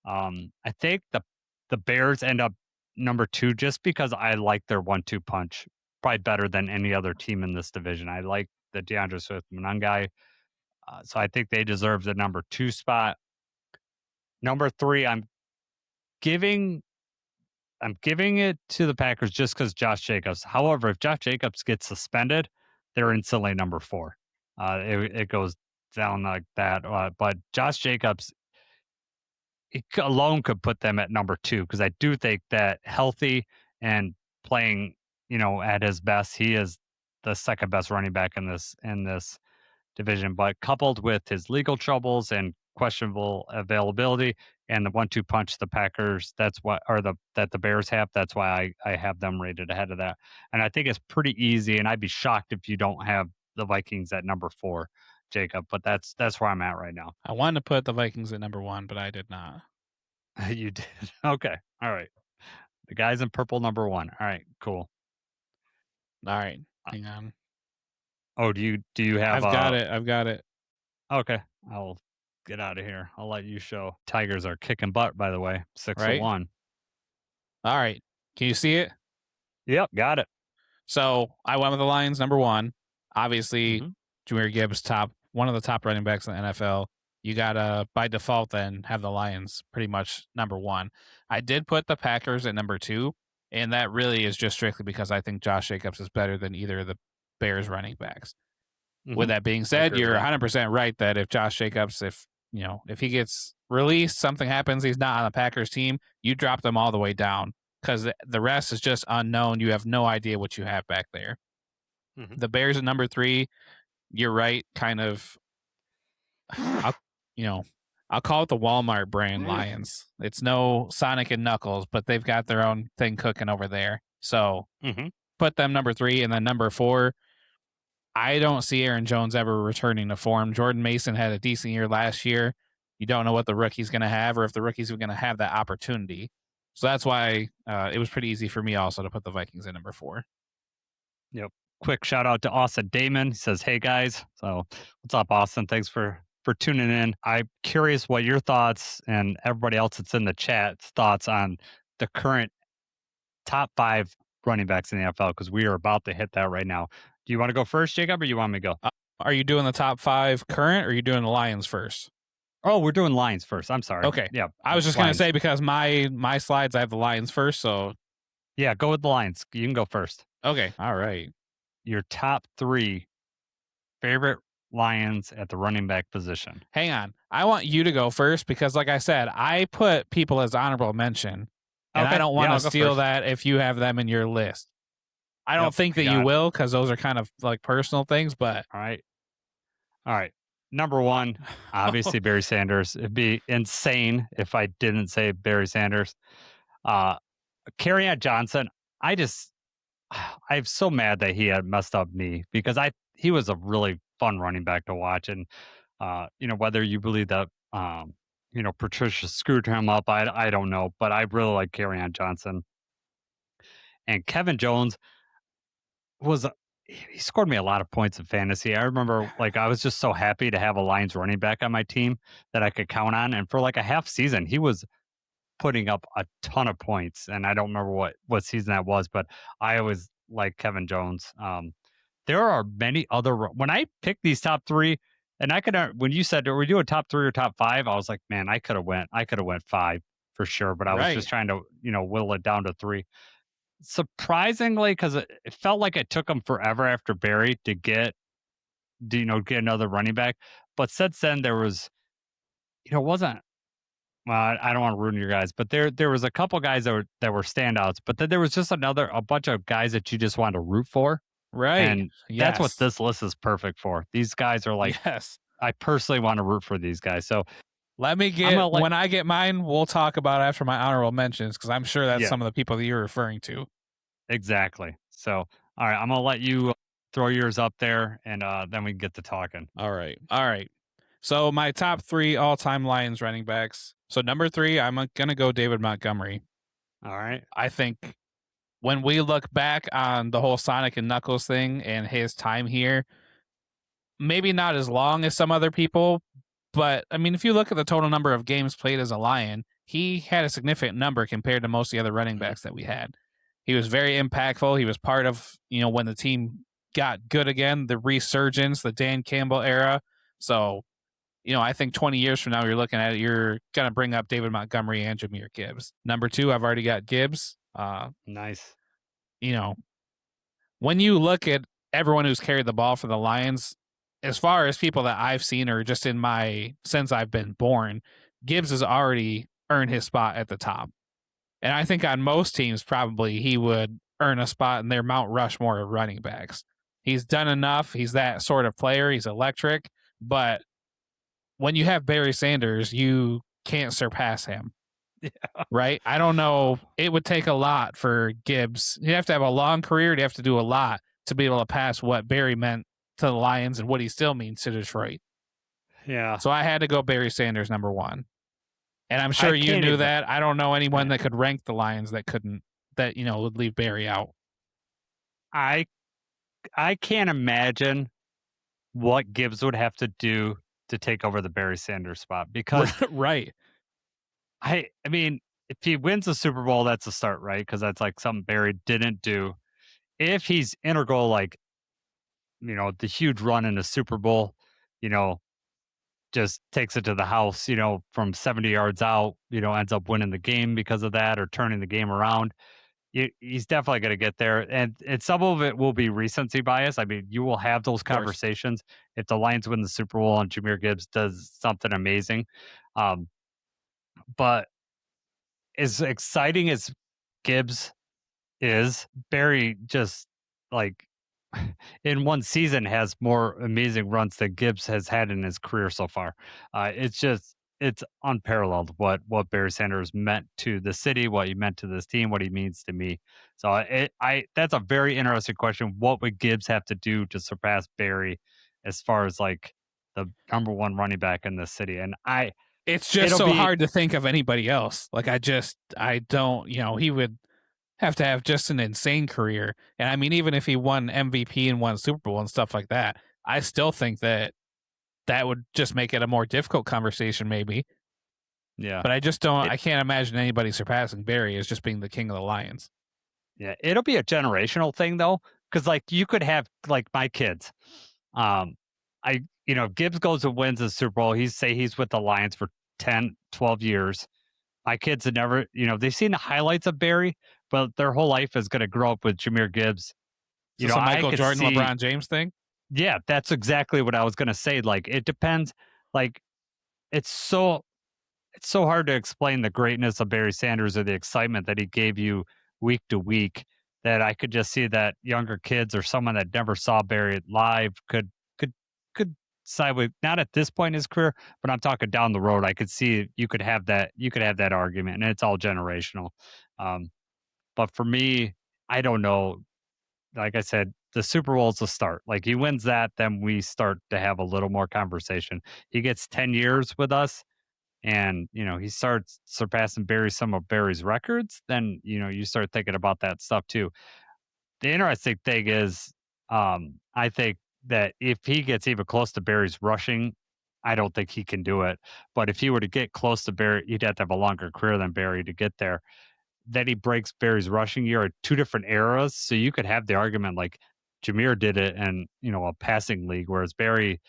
I think the Bears end up number 2 just because I like their 1-2 punch probably better than any other team in this division. I like the DeAndre Swift guy, so I think they deserve the number 2 spot. Number 3, giving I'm giving it to the Packers just because Josh Jacobs. However, if Josh Jacobs gets suspended, they're instantly number 4. It goes down like that. But Josh Jacobs alone could put them at number 2 because I do think that healthy and playing, at his best, he is the second best running back in this division. But coupled with his legal troubles and questionable availability and the 1-2 punch the Packers, that's what or that the Bears have. That's why I have them rated ahead of that. And I think it's pretty easy. And I'd be shocked if you don't have the Vikings at number 4, Jacob. But that's where I'm at right now. I wanted to put the Vikings at number 1, but I did not. You did. Okay. All right. The guys in purple, number 1. All right. Cool. All right. Uh, Hang on. Oh, do you have I've got it. okay. I'll get out of here. I'll let you show. Tigers are kicking butt, by the way. 6-1. All right. Can you see it? Yep, got it. So I went with the Lions number 1. Obviously, Mhm. Jahmyr Gibbs, one of the top running backs in the NFL. You gotta by default then have the Lions pretty much number 1. I did put the Packers at number 2, and that really is just strictly because I think Josh Jacobs is better than either of the Bears running backs. With that being I said, agree with you're that. 100% right that if Josh Jacobs, if he gets released, something happens, he's not on the Packers team, you drop them all the way down because the rest is just unknown. You have no idea what you have back there. Mhm. The Bears at number 3, you're right. Kind of, I'll I'll call it the Walmart brand Lions. It's no Sonic and Knuckles, but they've got their own thing cooking over there. So Mhm. put them number 3, and then number 4. I don't see Aaron Jones ever returning to form. Jordan Mason had a decent year last year. You don't know what the rookie's going to have or if the rookie's going to have that opportunity. So that's why it was pretty easy for me also to put the Vikings at number 4. Yep. Quick shout out to Austin Damon. He says, "Hey guys." So, what's up, Austin? Thanks for tuning in. I'm curious what your thoughts and everybody else that's in the chat's thoughts on the current top 5 running backs in the NFL because we are about to hit that right now. Do you want to go first, Jacob, or you want me to go? Are you doing the top 5 current or are you doing the Lions first? Oh, we're doing Lions first. I'm sorry. Okay. Yeah. I was just going to Lions. say because my slides, I have the Lions first. So, Yeah, go with the Lions. You can go first. okay. All right. Your top 3 favorite Lions at the running back position. Hang on. I want you to go first because, like I said, I put people as honorable mention, and I Okay. don't want Yeah, to I'll go steal first. that if you have them in your list. I don't Yep, think I that you got it. will because those are kind of like personal things, but All right. All right. Number 1, obviously Barry Sanders. It'd be insane if I didn't say Barry Sanders. Kerryon Johnson, I'm so mad that he had messed up knee because he was a really fun running back to watch. And whether you believe that Patricia screwed him up, I don't know, but I really like Kerryon Johnson. And Kevin Jones he scored me a lot of points in fantasy. I remember I was just so happy to have a Lions running back on my team that I could count on. And for like a half season, he was putting up a ton of points. And I don't remember what season that was, but I always like Kevin Jones. There are many other when I picked these top 3, and I could when you said, "Are we doing top 3 or top 5?" I was like, "Man, I could have went 5 for sure." But I was right. just trying to whittle it down to 3. Surprisingly, because it felt like it took him forever after Barry to get another running back. But since then, there was, it wasn't. Well, I don't want to ruin your guys, but there was a couple guys that were standouts. But then there was just a bunch of guys that you just wanted to root for, Right. and that's what Yes. this list is perfect for. These guys are like, Yes. I personally want to root for these guys. So Let me I'm gonna when I get mine, we'll talk about it after my honorable mentions because I'm sure that's yeah, some of the people that you're referring to. exactly. So all right, I'm gonna let you throw yours up there, and then we can get to talking. All right. All right. So my top 3 all-time Lions running backs. So number 3, I'm going to go David Montgomery. All right. I think when we look back on the whole Sonic and Knuckles thing and his time here, maybe not as long as some other people, but I mean, if you look at the total number of games played as a Lion, he had a significant number compared to most of the other running Mhm. backs that we had. He was very impactful. He was part of, when the team got good again, the resurgence, the Dan Campbell era. So, I think 20 years from now, you're looking at it, you're going to bring up David Montgomery and Jahmyr Gibbs. Number 2, I've already got Gibbs. Nice. You know, when you look at everyone who's carried the ball for the Lions, as far as people that I've seen or just in since I've been born, Gibbs has already earned his spot at the top. And I think on most teams, probably he would earn a spot in their Mount Rushmore of running backs. He's done enough. He's that sort of player. He's electric. But when you have Barry Sanders, you can't surpass him. Yeah. Right? I don't know. It would take a lot for Gibbs. He'd have to have a long career. He'd have to do a lot to be able to pass what Barry meant to the Lions and what he still means to Detroit. Yeah. So I had to go Barry Sanders number 1. And I'm sure I you can't knew even. that. I don't know anyone that could rank the Lions that would leave Barry out. I can't imagine what Gibbs would have to do to take over the Barry Sanders spot because right. I mean, if he wins the Super Bowl, that's a start, right? Because that's like something Barry didn't do. If he's integral, like, the huge run in the Super Bowl, you know, just takes it to the house, from 70 yards out, ends up winning the game because of that or turning the game around. He's definitely going to get there. And some of it will be recency bias. I mean, you will have those conversations if the Lions win the Super Bowl and Jahmyr Gibbs does something amazing. But as exciting as Gibbs is, Barry just like in one season has more amazing runs that Gibbs has had in his career so far. It's unparalleled what Barry Sanders meant to the city, what he meant to this team, what he means to me. So that's a very interesting question. What would Gibbs have to do to surpass Barry as far as like the number one running back in the city? And it's just so hard to think of anybody else. Like I don't, he would have to have just an insane career. And I mean, even if he won MVP and won Super Bowl and stuff like that, I still think that would just make it a more difficult conversation, maybe. Yeah. But I just don't, I can't imagine anybody surpassing Barry as just being the king of the Lions. Yeah. It'll be a generational thing though. Cause like you could have like my kids. Gibbs goes and wins the Super Bowl. He's with the Lions for 10, 12 years. My kids have never, they've seen the highlights of Barry, but their whole life is going to grow up with Jahmyr Gibbs. So some Michael Jordan, LeBron James thing? Yeah, that's exactly what I was going to say. Like, it depends. Like, it's so hard to explain the greatness of Barry Sanders or the excitement that he gave you week to week that I could just see that younger kids or someone that never saw Barry live could side with, not at this point in his career, but I'm talking down the road. I could see you could have that argument, and it's all generational. But for me, I don't know. Like I said, the Super Bowl is a start. Like he wins that, then we start to have a little more conversation. He gets 10 years with us, and he starts surpassing some of Barry's records. Then you start thinking about that stuff too. The interesting thing is, I think that if he gets even close to Barry's rushing, I don't think he can do it. But if he were to get close to Barry, he'd have to have a longer career than Barry to get there. Then he breaks Barry's rushing year at two different eras. So you could have the argument like Jahmyr did it in, a passing league, whereas Barry,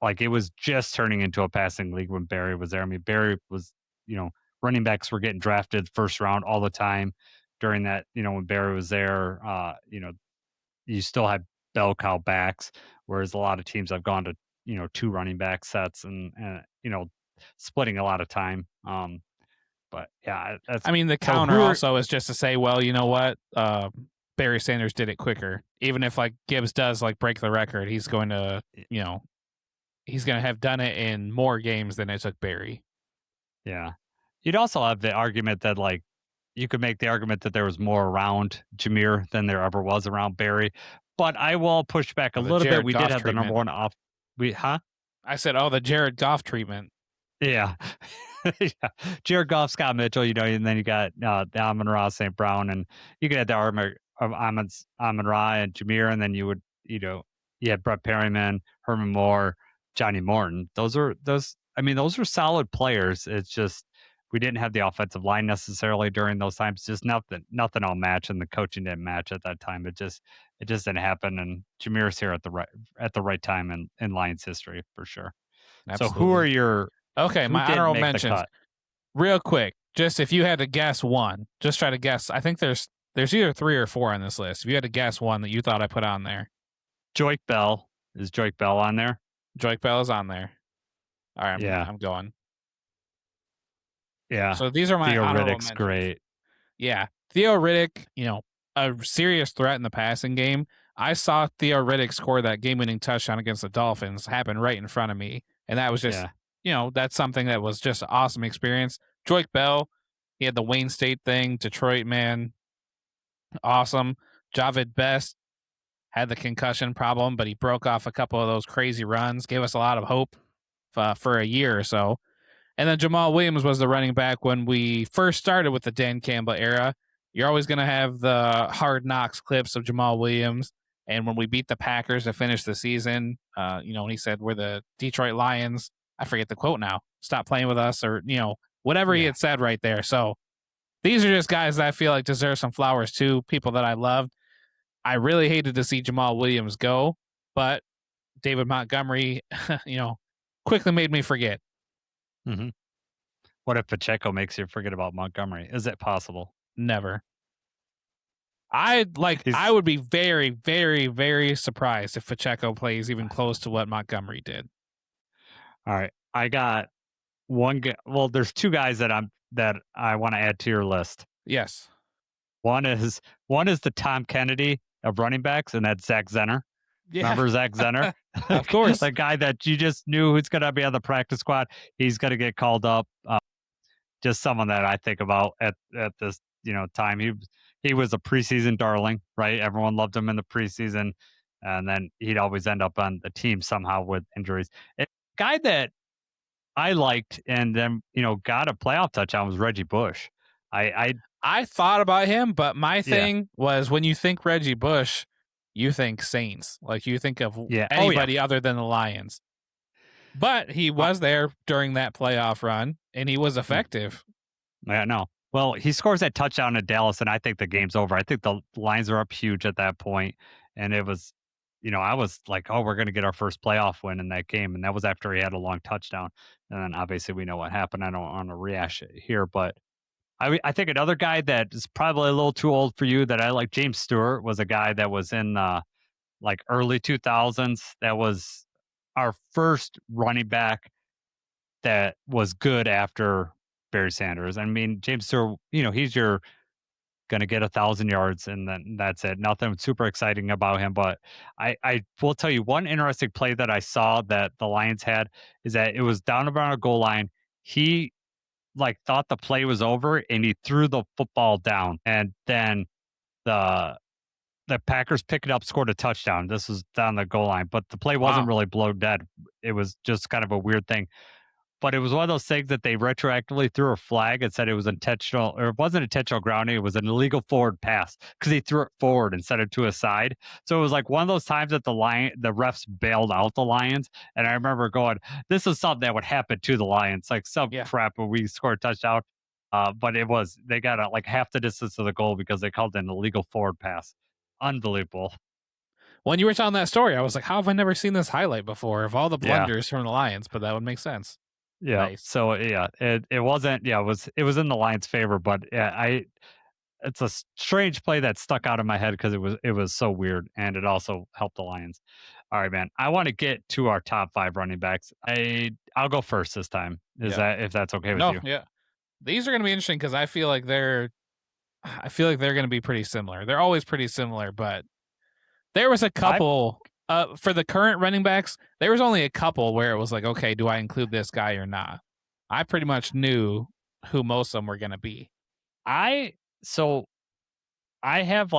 like it was just turning into a passing league when Barry was there. I mean, Barry was, running backs were getting drafted first round all the time during that, when Barry was there. You still had bell cow backs, whereas a lot of teams have gone to, two running back sets and splitting a lot of time. But yeah, I mean, the counter also is just to say, well, you know what? Barry Sanders did it quicker. Even if like Gibbs does like break the record, he's going to, he's going to have done it in more games than it took Barry. Yeah. You'd also have the argument that like, you could make the argument that there was more around Jahmyr than there ever was around Barry. But I will push back a little bit. We did have the number one off. I said, the Jared Goff treatment. Yeah. Yeah. Jared Goff, Scott Mitchell, and then you got the Amon-Ra St. Brown, and you could have the argument of Amon-Ra and Jahmyr, and then you would, you had Brett Perryman, Herman Moore, Johnny Morton. Those are solid players. It's just we didn't have the offensive line necessarily during those times. Just nothing all match, and the coaching didn't match at that time. It just didn't happen. And Jahmyr's here at the right time in Lions history for sure. Absolutely. So who are your my honorable mentions? Real quick, just if you had to guess one, just try to guess. I think there's either 3 or 4 on this list. If you had to guess one that you thought I put on there, Joique Bell. Is Joique Bell on there? Joique Bell is on there. All right, I'm going. Yeah. So these are my Theo honorable Riddick's mentions. Great. Yeah. Theo Riddick, a serious threat in the passing game. I saw Theo Riddick score that game-winning touchdown against the Dolphins happen right in front of me. And that was just, that's something that was just an awesome experience. Joique Bell, he had the Wayne State thing. Detroit, man, awesome. Javid Best had the concussion problem, but he broke off a couple of those crazy runs, gave us a lot of hope for a year or so. And then Jamal Williams was the running back when we first started with the Dan Campbell era. You're always going to have the Hard Knocks clips of Jamal Williams. And when we beat the Packers to finish the season, when he said we're the Detroit Lions, I forget the quote now. Stop playing with us, or whatever he had said right there. So these are just guys that I feel like deserve some flowers too. People that I loved. I really hated to see Jamal Williams go, but David Montgomery, quickly made me forget. Mm-hmm. What if Pacheco makes you forget about Montgomery? Is it possible? Never. I would be very, very, very surprised if Pacheco plays even close to what Montgomery did. All right, I got one. Well, there's two guys that I want to add to your list. Yes. One is the Tom Kennedy of running backs, and that's Zach Zenner. Yeah. Remember Zach Zenner? Of course. The guy that you just knew who's going to be on the practice squad. He's going to get called up. Just someone that I think about at this time. He was a preseason darling, right? Everyone loved him in the preseason, and then he'd always end up on the team somehow with injuries. A guy that I liked and then got a playoff touchdown was Reggie Bush. I thought about him, but my thing was when you think Reggie Bush, you think Saints. Like you think of anybody other than the Lions. But he was there during that playoff run, and he was effective. Yeah, no. Well, he scores that touchdown in Dallas, and I think the game's over. I think the Lions are up huge at that point, and it was, I was like, oh, we're going to get our first playoff win in that game, and that was after he had a long touchdown. And then obviously we know what happened. I don't want to rehash it here, but I think another guy that is probably a little too old for you that I like, James Stewart, was a guy that was in like early 2000s. That was our first running back that was good after Barry Sanders. I mean, James Stewart, he's your going to get 1,000 yards and then that's it. Nothing super exciting about him. But I will tell you one interesting play that I saw that the Lions had is that it was down around a goal line. He thought the play was over and he threw the football down, and then the Packers picked it up, scored a touchdown. This was down the goal line, but the play wasn't really blown dead. It was just kind of a weird thing. But it was one of those things that they retroactively threw a flag and said it was intentional, or it wasn't intentional grounding. It was an illegal forward pass because he threw it forward instead of to a side. So it was like one of those times that the refs bailed out the Lions. And I remember going, this is something that would happen to the Lions, like some crap when we scored a touchdown. But they got half the distance of the goal because they called it an illegal forward pass. Unbelievable. When you were telling that story, I was like, how have I never seen this highlight before of all the blunders from the Lions? But that would make sense. Yeah. Nice. So it wasn't. Yeah, it was in the Lions' favor, but it's a strange play that stuck out in my head because it was so weird, and it also helped the Lions. All right, man. I want to get to our top 5 running backs. I'll go first this time. That if that's okay with you? Yeah. These are going to be interesting because I feel like they're going to be pretty similar. They're always pretty similar, but there was a couple. For the current running backs, there was only a couple where it was like, okay, do I include this guy or not? I pretty much knew who most of them were going to be. I have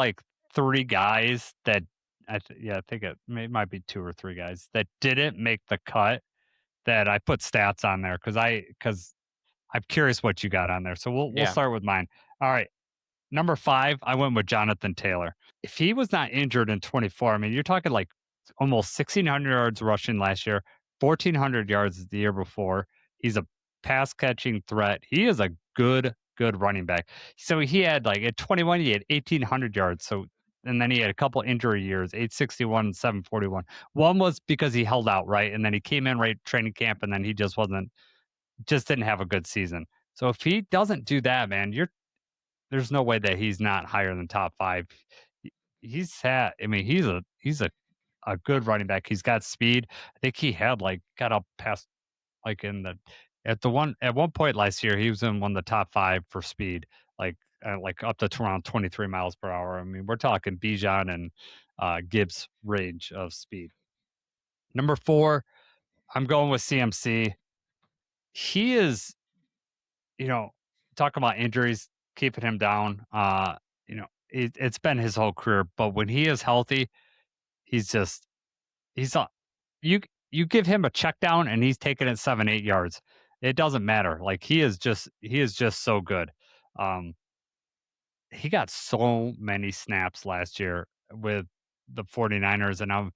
3 guys that I think it might be 2 or 3 guys that didn't make the cut that I put stats on there because I'm curious what you got on there. So we'll start with mine. All right. Number 5, I went with Jonathan Taylor. If he was not injured in 24, I mean, you're talking almost 1,600 yards rushing last year, 1,400 yards the year before. He's a pass catching threat. He is a good running back. So he had at 21, he had 1,800 yards. So, and then he had a couple injury years, 861 and 741. One was because he held out, right? And then he came in right training camp, and then he just didn't have a good season. So if he doesn't do that, man, there's no way that he's not higher than top 5. He's a good running back. He's got speed. I think he had got up past at one point last year, he was in one of the top 5 for speed, up to around 23 miles per hour. I mean, we're talking Bijan and Gibbs range of speed. Number 4, I'm going with CMC. He is, talking about injuries, keeping him down. It's been his whole career, but when he is healthy, he's you give him a check down and he's taking it 7-8 yards. It doesn't matter. He is just so good. He got so many snaps last year with the 49ers, and I'm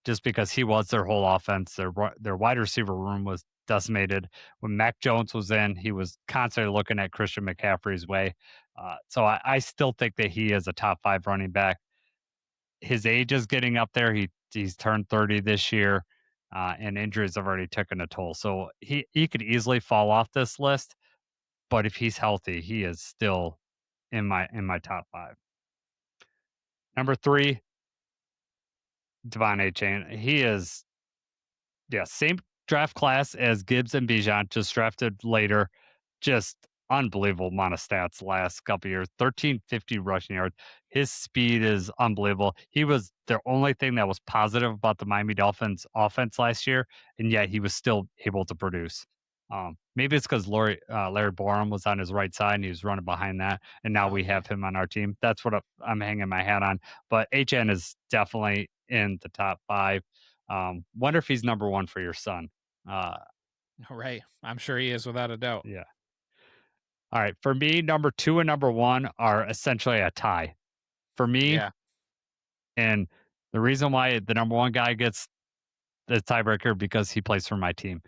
just because he was their whole offense. Their wide receiver room was decimated. When Mac Jones was in, he was constantly looking at Christian McCaffrey's way. So I still think that he is a top 5 running back. His age is getting up there. He's turned 30 this year, and injuries have already taken a toll. So he could easily fall off this list. But if he's healthy, he is still in my top 5. Number 3, Devon Achane. He is, yeah, same draft class as Gibbs and Bijan, just drafted later. Just unbelievable amount of stats last couple years. 1350 rushing yards. His speed is unbelievable. He was the only thing that was positive about the Miami Dolphins offense last year, and yet he was still able to produce. Maybe it's because Larry Borum was on his right side and he was running behind that, and now we Okay. have him on our team. That's what I'm hanging my hat on. But HN is definitely in the top 5. Wonder if he's number 1 for your son. Uh, Right. I'm sure he is without a doubt. yeah. All right. For me, number 2 and number 1 are essentially a tie. For me, Yeah. and the reason why the number 1 guy gets the tiebreaker because he plays for my team.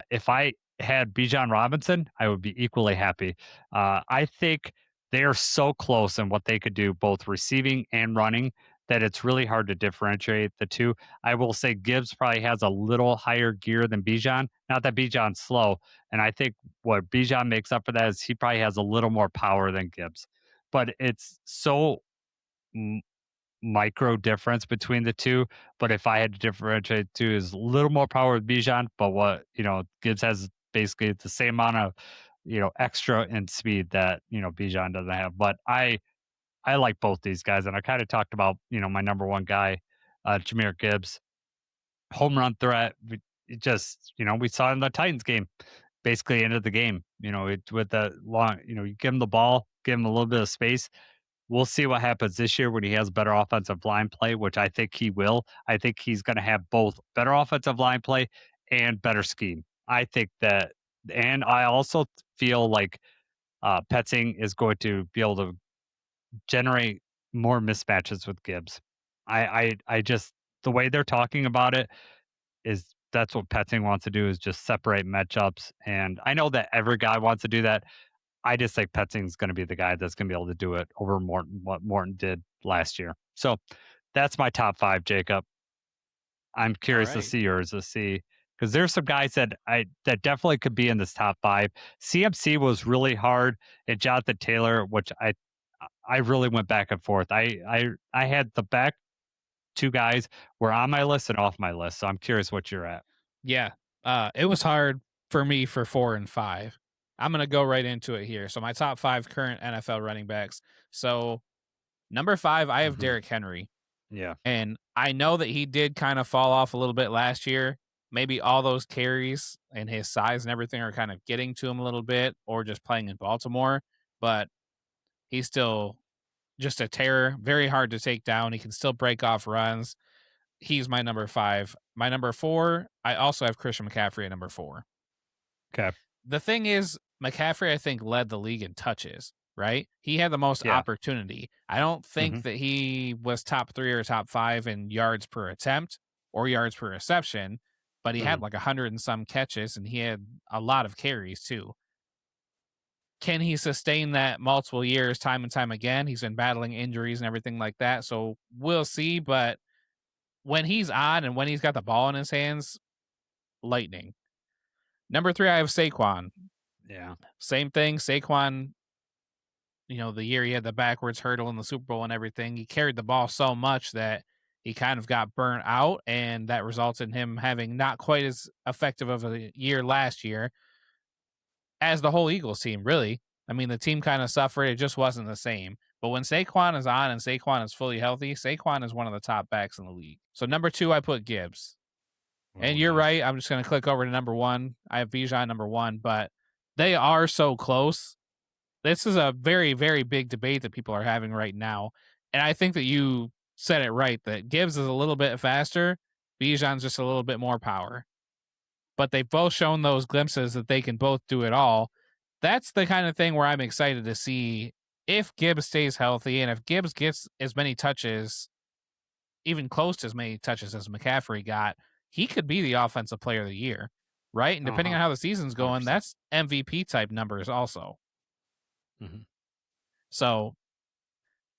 If I had Bijan Robinson, I would be equally happy. I think they are so close in what they could do, both receiving and running, that it's really hard to differentiate the two. I will say Gibbs probably has a little higher gear than Bijan. Not that Bijan's slow, and I think what Bijan makes up for that is he probably has a little more power than Gibbs. But it's so micro difference between the two. But if I had to differentiate two, is a little more power with Bijan, but what Gibbs has basically the same amount of extra and speed that Bijan doesn't have. But I like both these guys, and I kind of talked about my number 1 guy, Jahmyr Gibbs, home run threat. It just we saw in the Titans game, basically ended the game. With the long, you give him the ball, give him a little bit of space. We'll see what happens this year when he has better offensive line play, which I think he will. I think he's going to have both better offensive line play and better scheme. I think that, and I also feel like Petzing is going to be able to generate more mismatches with Gibbs. I just the way they're talking about it is that's what Petzing wants to do is just separate matchups. And I know that every guy wants to do that. I just think Petzing's going to be the guy that's going to be able to do it over Morton, what Morton did last year. So that's my top 5, Jacob. I'm curious to right. see yours to see because there's some guys that definitely could be in this top 5. CMC was really hard, and Jonathan Taylor, which I really went back and forth. I had the back 2 guys were on my list and off my list. So I'm curious what you're at. Yeah. It was hard for me for 4 and 5. I'm going to go right into it here. So my top 5 current NFL running backs. So number 5, I have Mhm. Derrick Henry. Yeah. And I know that he did kind of fall off a little bit last year. Maybe all those carries and his size and everything are kind of getting to him a little bit, or just playing in Baltimore. But he's still just a terror, very hard to take down. He can still break off runs. He's my number 5. My number 4, I also have Christian McCaffrey at number 4. Okay. The thing is, McCaffrey, I think, led the league in touches, right? He had the most Yeah. opportunity. I don't think that he was top 3 or top 5 in yards per attempt or yards per reception, but he had like 100 and some catches, and he had a lot of carries too. Can he sustain that multiple years, time and time again? He's been battling injuries and everything like that, so we'll see. But when he's on and when he's got the ball in his hands, lightning. Number 3, I have Saquon. Yeah. Same thing. Saquon, the year he had the backwards hurdle in the Super Bowl and everything, he carried the ball so much that he kind of got burnt out, and that results in him having not quite as effective of a year last year as the whole Eagles team, really. I mean, the team kind of suffered. It just wasn't the same. But when Saquon is on and Saquon is fully healthy, Saquon is one of the top backs in the league. So number 2, I put Gibbs. And you're right. I'm just going to click over to number 1. I have Bijan number 1, but they are so close. This is a very, very big debate that people are having right now. And I think that you said it right, that Gibbs is a little bit faster. Bijan's just a little bit more power. But they've both shown those glimpses that they can both do it all. That's the kind of thing where I'm excited to see if Gibbs stays healthy and if Gibbs gets as many touches, even close to as many touches as McCaffrey got, he could be the offensive player of the year, right? And depending Uh-huh. on how the season's going, 100%. that's MVP type numbers also. Mhm. So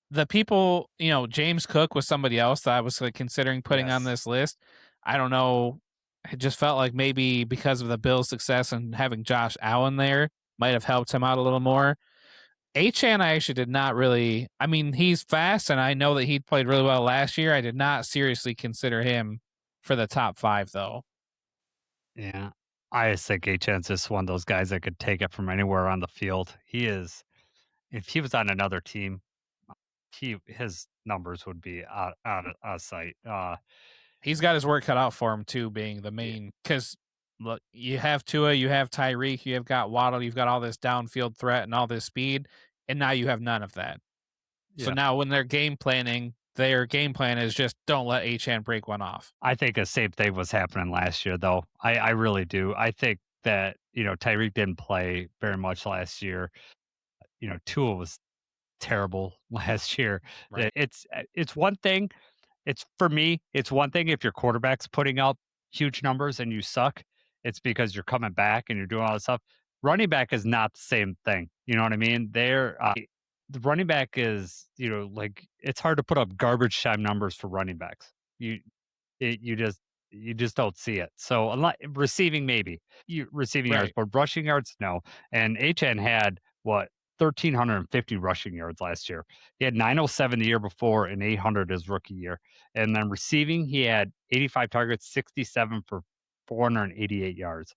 the people, James Cook was somebody else that I was like, considering putting on Yes. this list. I don't know. It just felt like maybe because of the Bills' success and having Josh Allen there might have helped him out a little more. Achan, I actually did not really. I mean, he's fast, and I know that he played really well last year. I did not seriously consider him for the top 5, though. Yeah. I just think Achan's just one of those guys that could take it from anywhere on the field. He is if he was on another team, his numbers would be out of sight. He's got his work cut out for him too, being the Yeah, main. Because look, you have Tua, you have Tyreek, you have got Waddle, you've got all this downfield threat and all this speed, and now you have none of that. So yeah. now when they're game planning, their game plan is just don't let Achan break one off. I think the same thing was happening last year, though. I really do. I think that Tyreek didn't play very much last year. Tua was terrible last year. Right. It's one thing. It's for me. It's one thing if your quarterback's putting up huge numbers and you suck. It's because you're coming back and you're doing all this stuff. Running back is not the same thing. You know what I mean? The running back is like it's hard to put up garbage time numbers for running backs. You it, you just don't see it. So a lot receiving maybe receiving yards, Right. but rushing yards no. And HN had what 1,350 rushing yards last year. He had 907 the year before and 800 his rookie year. And then receiving, he had 85 targets, 67 for 488 yards.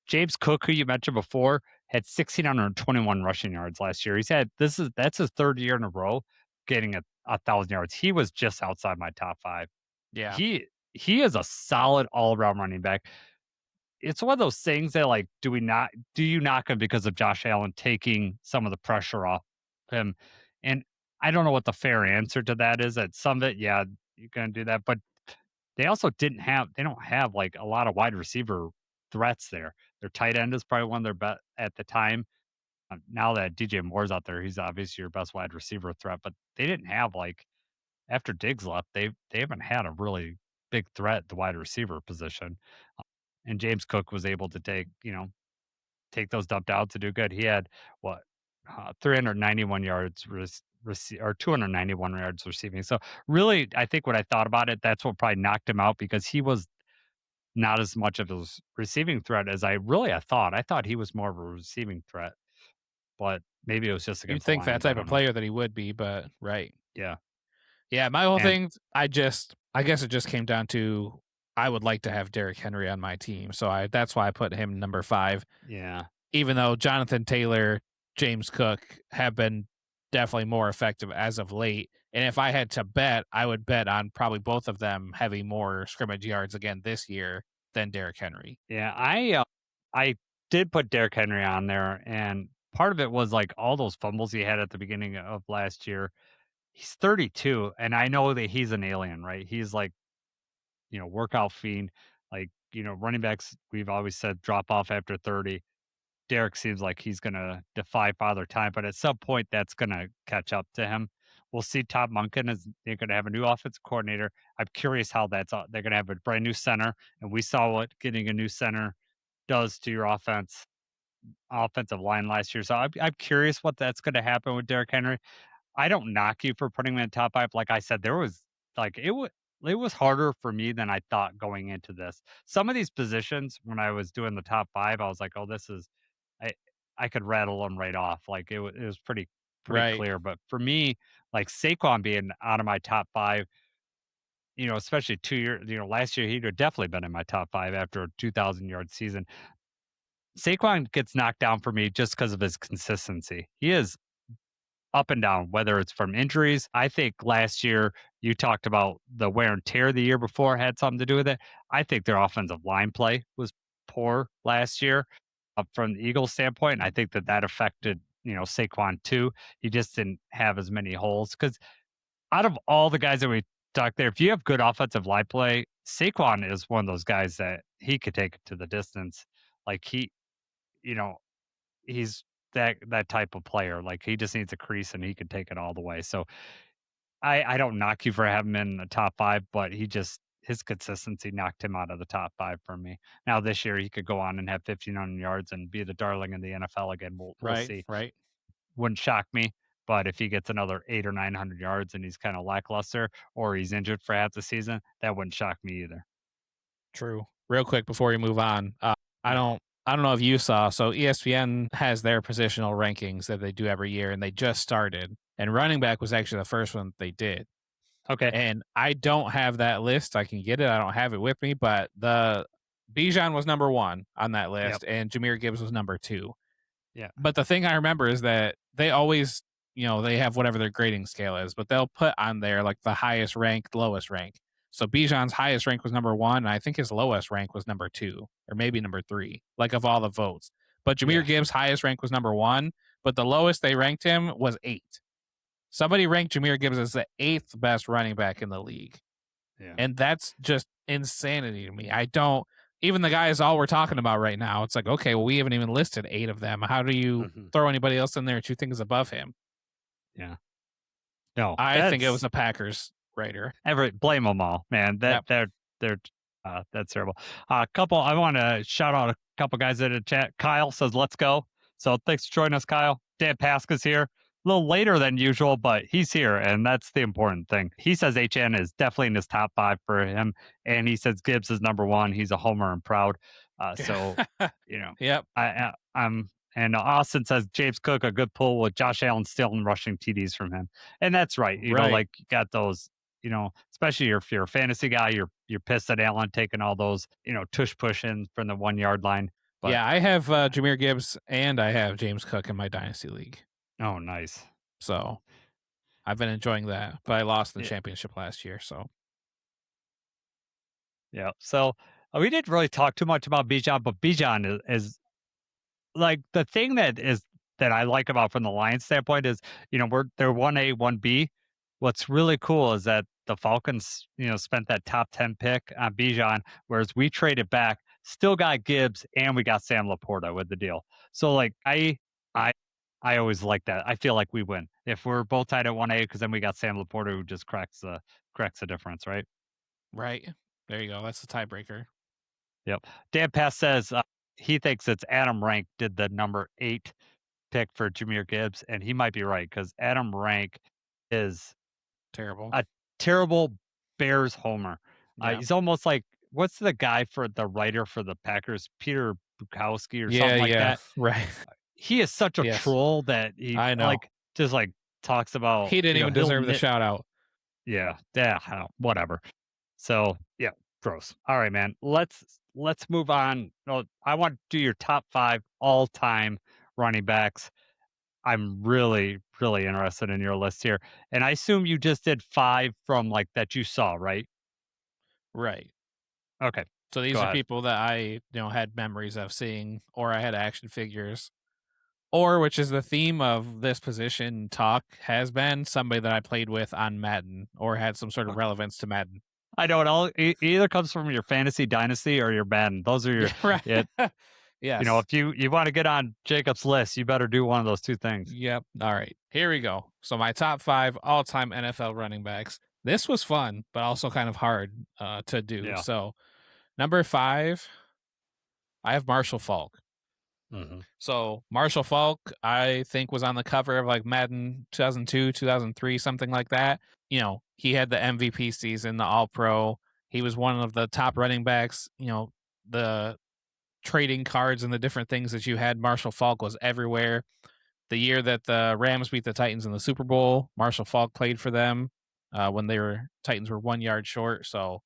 James Cook, who you mentioned before, had 1,621 rushing yards last year. That's his third year in a row getting a thousand yards. He was just outside my top five. Yeah. He is a solid all around running back. It's one of those things that like, do you knock him because of Josh Allen taking some of the pressure off him? And I don't know what the fair answer to that is. At some of it, yeah, you're gonna do that, but they don't have like a lot of wide receiver threats there. Their tight end is probably one of their best at the time. Now that DJ Moore's out there, he's obviously your best wide receiver threat, but they didn't have like after Diggs left, they haven't had a really big threat at the wide receiver position. And James Cook was able to take those dump outs to do good. He had what 391 yards or 291 yards receiving. So really, I think when I thought about it, that's what probably knocked him out because he was not as much of a receiving threat as I thought. I thought he was more of a receiving threat, but maybe it was just You'd against the think that Lions. I type of don't know. player that he would be, but right. Yeah, Yeah, my whole and thing, I guess it just came down to I would like to have Derrick Henry on my team. So that's why I put him number 5, yeah, even though Jonathan Taylor, James Cook have been definitely more effective as of late. And if I had to bet, I would bet on probably both of them having more scrimmage yards again this year than Derrick Henry. yeah. I did put Derrick Henry on there, and part of it was like all those fumbles he had at the beginning of last year. He's 32, and I know that he's an alien, right? He's like, workout fiend. Like, running backs, we've always said drop off after 30. Derek seems like he's going to defy father time, but at some point that's going to catch up to him. We'll see. Todd Monken is they're going to have a new offensive coordinator. I'm curious how they're going to have a brand new center, and we saw what getting a new center does to your offensive line last year. So I'm curious what that's going to happen with Derrick Henry. I don't knock you for putting him in the top 5. Like I said, there was like it was harder for me than I thought going into this. Some of these positions when I was doing the top 5, I was like, "Oh, this is I I could rattle them right off." Like it was pretty Right. clear, but for me, like Saquon being out of my top 5, especially 2 years, last year he'd have definitely been in my top 5 after a 2,000-yard season. Saquon gets knocked down for me just because of his consistency. He is up and down, whether it's from injuries. I think last year you talked about the wear and tear the year before had something to do with it. I think their offensive line play was poor last year from the Eagles standpoint. And I think that affected, Saquon too. He just didn't have as many holes because out of all the guys that we talked there, if you have good offensive line play, Saquon is one of those guys that he could take it to the distance. Like you know, he's that type of player. Like he just needs a crease and he can take it all the way. So I don't knock you for having him in the top 5, but his consistency knocked him out of the top 5 for me. Now this year, he could go on and have 1,500 yards and be the darling in the NFL again. We'll Right, see. right. Wouldn't shock me, but if he gets another 8 or 900 yards and he's kinda lackluster or he's injured for half the season, that wouldn't shock me either. True. Real quick before we move on, I Yeah. don't I don't know if you saw. So ESPN has their positional rankings that they do every year, and they just started. And running back was actually the first one they did. Okay. And I don't have that list. I can get it. I don't have it with me, but the Bijan was number 1 on that Yep. list, and Jameer Gibbs was number 2. Yeah. But the thing I remember is that they always, they have whatever their grading scale is, but they'll put on there like the highest rank, lowest rank. So Bijan's highest rank was number 1, and I think his lowest rank was number 2, or maybe number 3, like of all the votes. But Jameer Yeah. Gibbs' highest rank was number 1, but the lowest they ranked him was 8. Somebody ranked Jameer Gibbs as the 8th best running back in the league. Yeah. And that's just insanity to me. I don't, even the guys all we're talking about right now, it's like, okay, well, we haven't even listed 8 of them. How do you Mhm. throw anybody else in there that you think is above him? Yeah. No, I think it was a Packers writer. blame them all, man. Yep. They're that's terrible. I want to shout out a couple guys in the chat. Kyle says, "Let's go." So thanks for joining us, Kyle. Dan Pasca's here. A little later than usual, but he's here, and that's the important thing. He says HN is definitely in his top 5 for him, and he says Gibbs is number 1. He's a homer and proud. So you know, Yep. I'm. And Austin says James Cook a good pull with Josh Allen stealing rushing TDs from him, and that's right. Right. Like you got those. Especially if you're a fantasy guy, you're pissed at Allen taking all those, tush pushing from the 1 yard line. But yeah, I have Jameer Gibbs and I have James Cook in my dynasty league. oh, nice. So I've been enjoying that, but I lost the Yeah. championship last year. So Yeah. So we didn't really talk too much about Bijan, but Bijan is like the thing that I like about from the Lions standpoint is, they're 1A, 1B. What's really cool is that the Falcons, spent that top 10 pick on Bijan, whereas we traded back, still got Gibbs, and we got Sam Laporta with the deal. So like I I always like that. I feel like we win if we're both tied at 1A because then we got Sam Laporta who just cracks the difference, right? right. There you go. That's the tiebreaker. Yep. Dan Pass says he thinks it's Adam Rank did the number 8 pick for Jameer Gibbs, and he might be right because Adam Rank is Terrible. a terrible Bears homer. Yeah. He's almost like what's the guy for the writer for the Packers, Peter Bukowski or Yeah, something like that. right. He is such a Yes. troll that he I know. just talks about He didn't even he'll deserve the nit shout out. yeah, yeah, I don't whatever. So, yeah, gross. All right, man. Let's move on. No, I want to do your top 5 all-time running backs. I'm really, really interested in your list here. And I assume you just did 5 from that you saw, right? Right. Okay. So these Go are ahead. people that I, had memories of seeing, or I had action figures, or which is the theme of this position talk has been somebody that I played with on Madden or had some sort of relevance to Madden. I know it all either comes from your fantasy dynasty or your Madden. Those are your right. it. Yes. If you want to get on Jacob's list, you better do one of those 2 things. Yep. All right. Here we go. So my top 5 all-time NFL running backs. This was fun, but also kind of hard to do. Yeah. So number 5, I have Marshall Faulk. Mhm. So Marshall Faulk, I think, was on the cover of Madden 2002, 2003, something like that. He had the MVP season, the All-Pro. He was one of the top running backs. The trading cards and the different things that you had, Marshall Faulk was everywhere. The year that the Rams beat the Titans in the Super Bowl, Marshall Faulk played for them when Titans were 1 yard short. So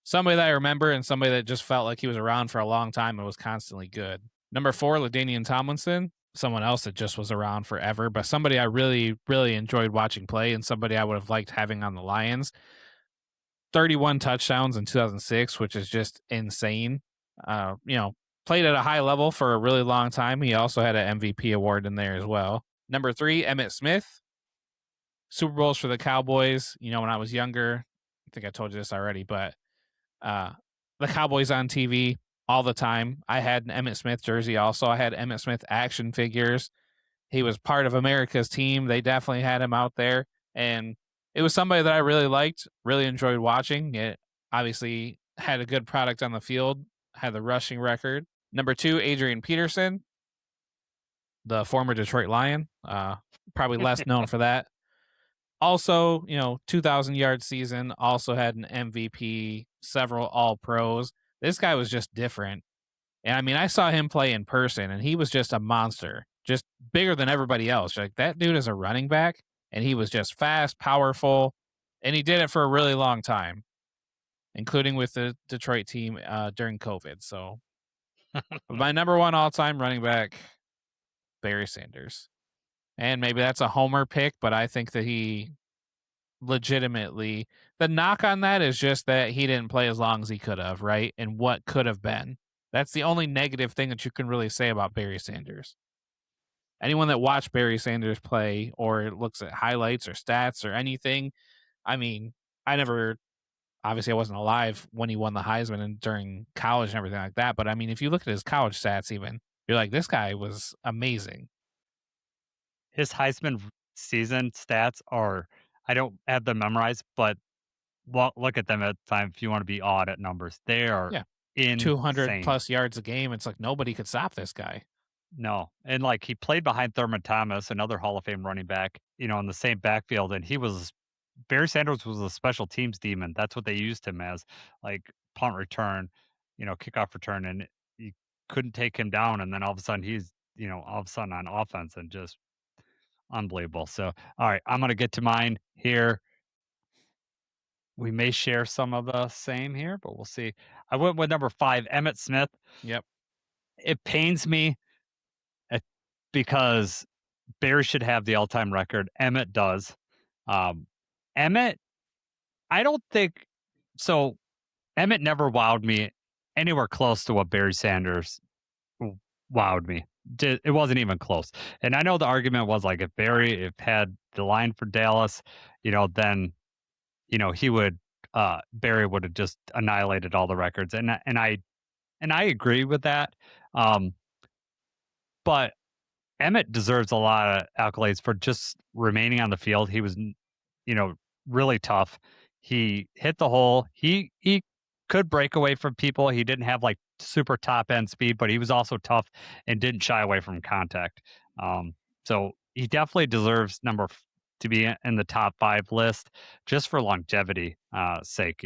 somebody that I remember and somebody that just felt like he was around for a long time and was constantly good. Number 4, LaDainian Tomlinson, someone else that just was around forever, but somebody I really, really enjoyed watching play and somebody I would have liked having on the Lions. 31 touchdowns in 2006, which is just insane. Played at a high level for a really long time. He also had an MVP award in there as well. Number 3, Emmitt Smith. Super Bowls for the Cowboys. When I was younger, I think I told you this already, but the Cowboys on TV all the time. I had an Emmitt Smith jersey also. I had Emmitt Smith action figures. He was part of America's team. They definitely had him out there. And it was somebody that I really liked, really enjoyed watching. It obviously had a good product on the field, had the rushing record. Number 2, Adrian Peterson, the former Detroit Lion, probably less known for that. Also, 2,000-yard season, also had an MVP, several All-Pros. This guy was just different. And I mean, I saw him play in person, and he was just a monster, just bigger than everybody else. Like, that dude is a running back, and he was just fast, powerful, and he did it for a really long time, including with the Detroit team during COVID. So, my number 1 all-time running back, Barry Sanders. And maybe that's a homer pick, but I think that he legitimately, the knock on that is just that he didn't play as long as he could have, right? And what could have been. That's the only negative thing that you can really say about Barry Sanders. Anyone that watched Barry Sanders play or looks at highlights or stats or anything, I mean, obviously I wasn't alive when he won the Heisman and during college and everything like that. But I mean, if you look at his college stats even, you're like, this guy was amazing. His Heisman season stats are, I don't have them memorized, but look at them at the time if you want to be odd at numbers. They are Yeah. 200 insane. plus yards a game. It's like nobody could stop this guy. No, and like he played behind Thurman Thomas, another Hall of Fame running back, in the same backfield, and Barry Sanders was a special teams demon. That's what they used him as, like punt return, kickoff return, and you couldn't take him down. And then all of a sudden he's, all of a sudden on offense and just unbelievable. So, all right, I'm gonna get to mine here. We may share some of the same here, but we'll see. I went with number 5, Emmett Smith. Yep. It pains me uh, because Barry should have the all-time record. Emmett does. Emmett, I don't think so. Emmett never wowed me anywhere close to what Barry Sanders wowed me. It wasn't even close. And I know the argument was like if had the line for Dallas, then he would Barry would have just annihilated all the records. And I agree with that. Um, but Emmett deserves a lot of accolades for just remaining on the field. He was, really tough. He hit the hole. He could break away from people. He didn't have like super top end speed, but he was also tough and didn't shy away from contact. So he definitely deserves to be in the top 5 list just for longevity sake,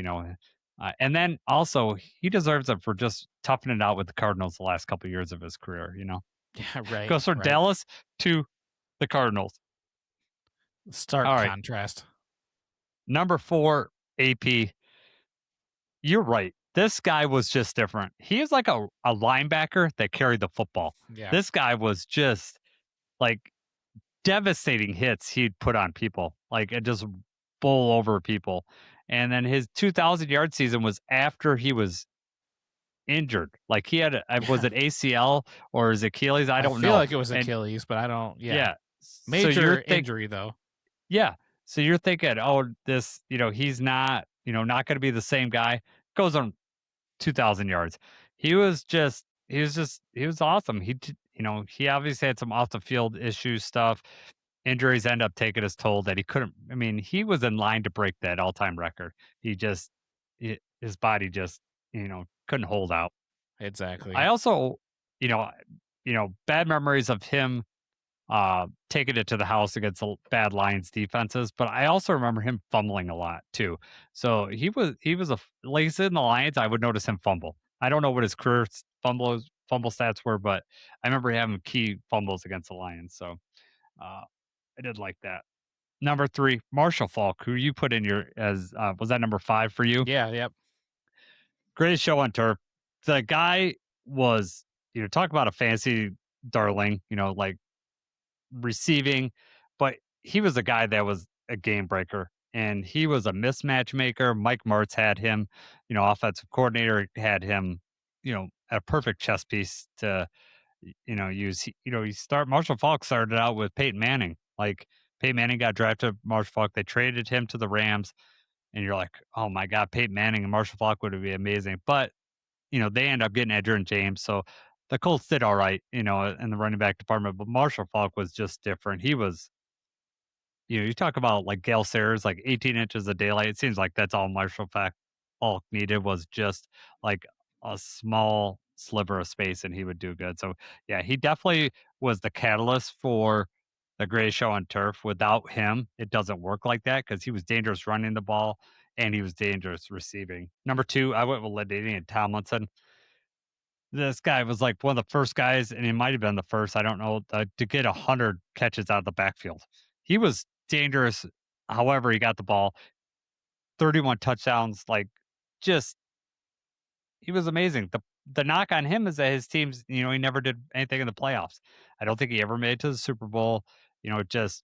and then also he deserves it for just toughing it out with the Cardinals the last couple of years of his career. Yeah, right. Goes from right. Dallas to the Cardinals. Stark All right. contrast. Number 4, AP. You're right. This guy was just different. He is like a linebacker that carried the football. Yeah. This guy was just like devastating hits he'd put on people, like it just bowl over people. And then his 2,000-yard season was after he was injured. Like he had, was it ACL or his Achilles? I don't feel know. like it was And Achilles, but I don't. Yeah. yeah. Major injury though. Yeah. So you're thinking, oh, this, he's not, not going to be the same guy. Goes on 2,000 yards. He was awesome. He obviously had some off the field issues stuff. Injuries end up taking his toll that he couldn't. I mean, he was in line to break that all time record. His body just, couldn't hold out. Exactly. I also, bad memories of him taking it to the house against the bad Lions defenses, but I also remember him fumbling a lot too. So like he said in the Lions, I would notice him fumble. I don't know what his career fumble stats were, but I remember having key fumbles against the Lions. So I did like that. Number 3, Marshall Falk, who you put in was that number 5 for you? Yeah. Yep. Greatest show on turf. The guy was, talk about a fancy darling, like receiving, but he was a guy that was a game breaker and he was a mismatch maker. Mike Mertz had him, offensive coordinator had him, a perfect chess piece to, use. Marshall Falk started out with Peyton Manning. Like Peyton Manning got drafted, Marshall Falk, they traded him to the Rams, and you're like, oh my God, Peyton Manning and Marshall Falk would be amazing. But, they end up getting Edgerrin James. So the Colts did all right, in the running back department, but Marshall Falk was just different. He was you talk about like Gale Sayers, like 18 inches of daylight. It seems like that's all Marshall Falk needed was just like a small sliver of space, and he would do good. So yeah, he definitely was the catalyst for the Gray Show on turf. Without him, it doesn't work like that because he was dangerous running the ball and he was dangerous receiving. Number two, I went with LaDainian Tomlinson. This guy was like one of the first guys, and he might have been the first, I don't know, to get 100 catches out of the backfield. He was dangerous however he got the ball. 31 touchdowns, like, just he was amazing. The knock on him is that his teams, he never did anything in the playoffs. I don't think he ever made it to the Super Bowl. Just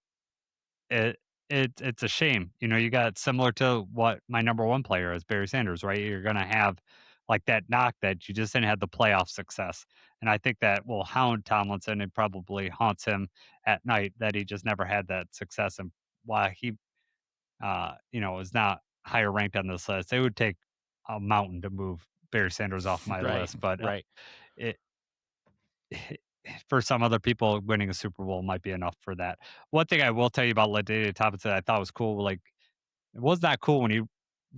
it it's a shame. You got similar to what my number one player is, Barry Sanders, right? You're gonna have like that knock that you just didn't have the playoff success. And I think that will hound Tomlinson and probably haunts him at night that he just never had that success. And why he is not higher ranked on this list. It would take a mountain to move Barry Sanders off my Right, list. But right. it for some other people, winning a Super Bowl might be enough for that. One thing I will tell you about LaDainian Tomlinson I thought was cool, like, it was not cool when he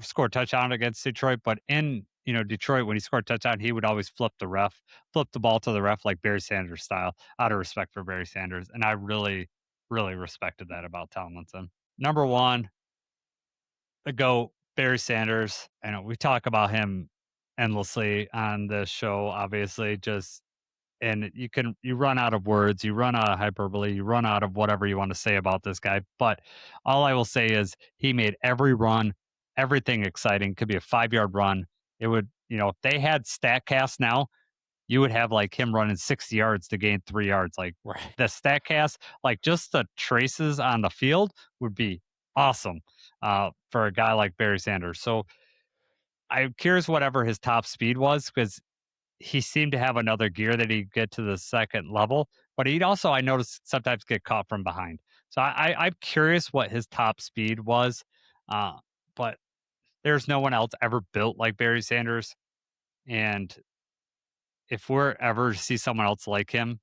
scored a touchdown against Detroit, but in, Detroit, when he scored a touchdown, he would always flip the ball to the ref like Barry Sanders style, out of respect for Barry Sanders, and I really, really respected that about Tomlinson. Number 1, the GOAT, Barry Sanders. I know we talk about him endlessly on this show, obviously, just and you run out of words, you run out of hyperbole, you run out of whatever you want to say about this guy. But all I will say is he made every run, everything exciting. Could be a 5-yard run. It would, if they had Statcast now, you would have like him running 60 yards to gain 3 yards. Like Right. the Statcast, like just the traces on the field would be awesome for a guy like Barry Sanders. So I'm curious whatever his top speed was because he seemed to have another gear that he'd get to the second level, but he'd also, I noticed, sometimes get caught from behind. So I'm curious what his top speed was, uh, but there's no one else ever built like Barry Sanders. And if we're ever to see someone else like him,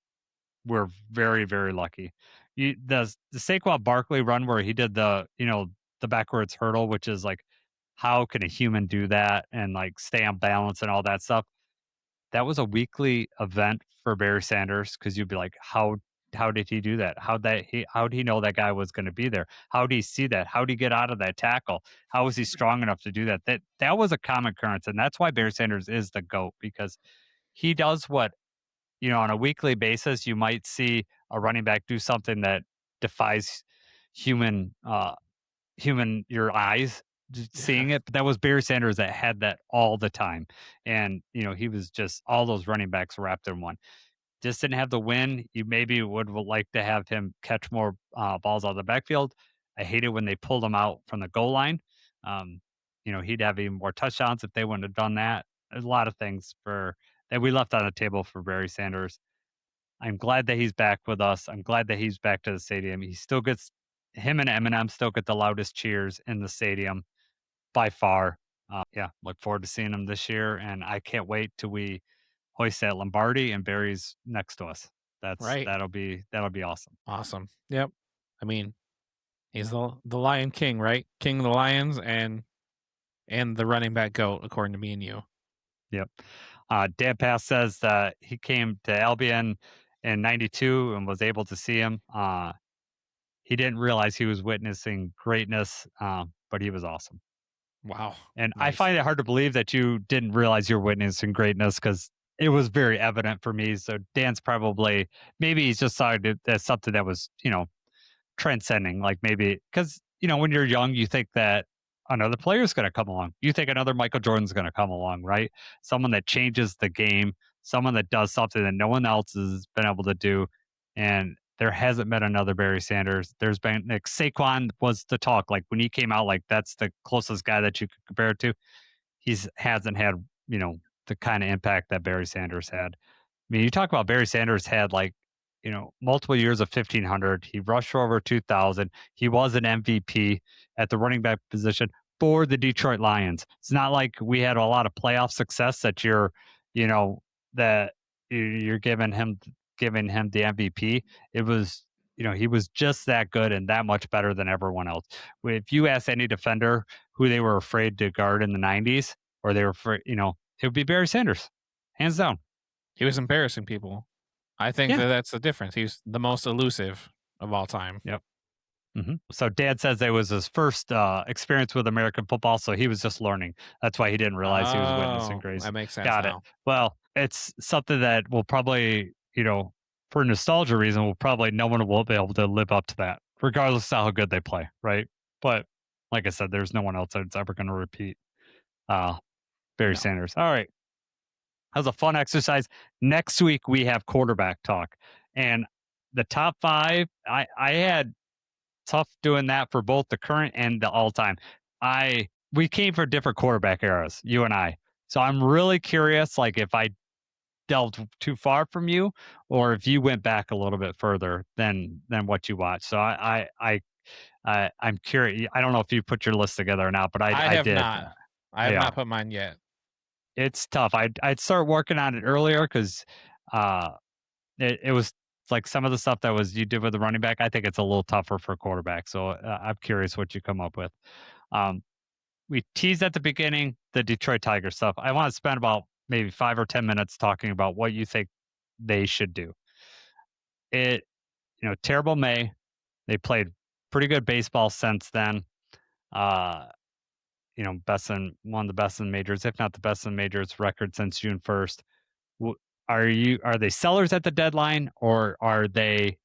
we're very, very lucky. The Saquon Barkley run where he did the backwards hurdle, which is like, how can a human do that and like stay on balance and all that stuff? That was a weekly event for Barry Sanders because you'd be like, how did he do that? How did he know that guy was going to be there? How did he see that? How did he get out of that tackle? How was he strong enough to do that? That was a common occurrence, and that's why Barry Sanders is the GOAT because he does what on a weekly basis you might see a running back do something that defies human your eyes Yeah. seeing it, but that was Barry Sanders that had that all the time. And, he was just all those running backs wrapped in one. Just didn't have the win. You maybe would like to have him catch more balls out of the backfield. I hate it when they pulled him out from the goal line. Um, he'd have even more touchdowns if they wouldn't have done that. There's a lot of things that we left on the table for Barry Sanders. I'm glad that he's back with us. I'm glad that he's back to the stadium. He still gets him and Eminem still get the loudest cheers in the stadium by far. Yeah, look forward to seeing him this year, and I can't wait till we hoist that Lombardi and Barry's next to us. Right. That'll be awesome. Awesome. Yep. I mean, he's the Lion King, right? King of the Lions and the running back GOAT, according to me and you. Yep. Dan Pass says that he came to Albion in '92 and was able to see him. He didn't realize he was witnessing greatness, but he was awesome. Wow. And I Nice. find it hard to believe that you didn't realize you're witnessing greatness because it was very evident for me. So Dan's probably maybe he's just saw it as something that was transcending. Like maybe because when you're young, you think that another player is going to come along. You think another Michael Jordan's going to come along, right? Someone that changes the game, someone that does something that no one else has been able to do. And there hasn't been another Barry Sanders. There's been like Saquon was the talk. Like when he came out, like that's the closest guy that you could compare it to. He's hasn't had, the kind of impact that Barry Sanders had. I mean, you talk about Barry Sanders had like, multiple years of 1500. He rushed for over 2000. He was an MVP at the running back position for the Detroit Lions. It's not like we had a lot of playoff success that you know, that you're giving him the MVP. It was he was just that good and that much better than everyone else. If you ask any defender who they were afraid to guard in the 90s, or they were afraid, it would be Barry Sanders, hands down. He was embarrassing people. I think Yeah. that's the difference. He's the most elusive of all time. Yep. So Dad says it was his first experience with American football, so he was just learning. That's why he didn't realize he was witnessing Oh, grace. that makes sense Got it. now. Well, it's something that will probably, for nostalgia reason, no one will be able to live up to that, regardless of how good they play, right? But like I said, there's no one else that's ever going to repeat Barry No. Sanders. All right. That was a fun exercise. Next week we have quarterback talk, and the top 5. I had tough doing that for both the current and the all time. We came from different quarterback eras, you and I. So I'm really curious, like if I delved too far from you, or if you went back a little bit further than what you watched. So I'm curious. I don't know if you put your list together or not, but I have did. not. I have Yeah. not put mine yet. It's tough. I'd start working on it earlier because it was like some of the stuff that was you did with the running back. I think it's a little tougher for quarterback. So I'm curious what you come up with. We teased at the beginning the Detroit Tigers stuff. I want to spend about maybe 5 or 10 minutes talking about what you think they should do. Terrible May. They played pretty good baseball since then. Best in one of the best in majors, if not the best in majors record since June 1st. Are they sellers at the deadline, or are they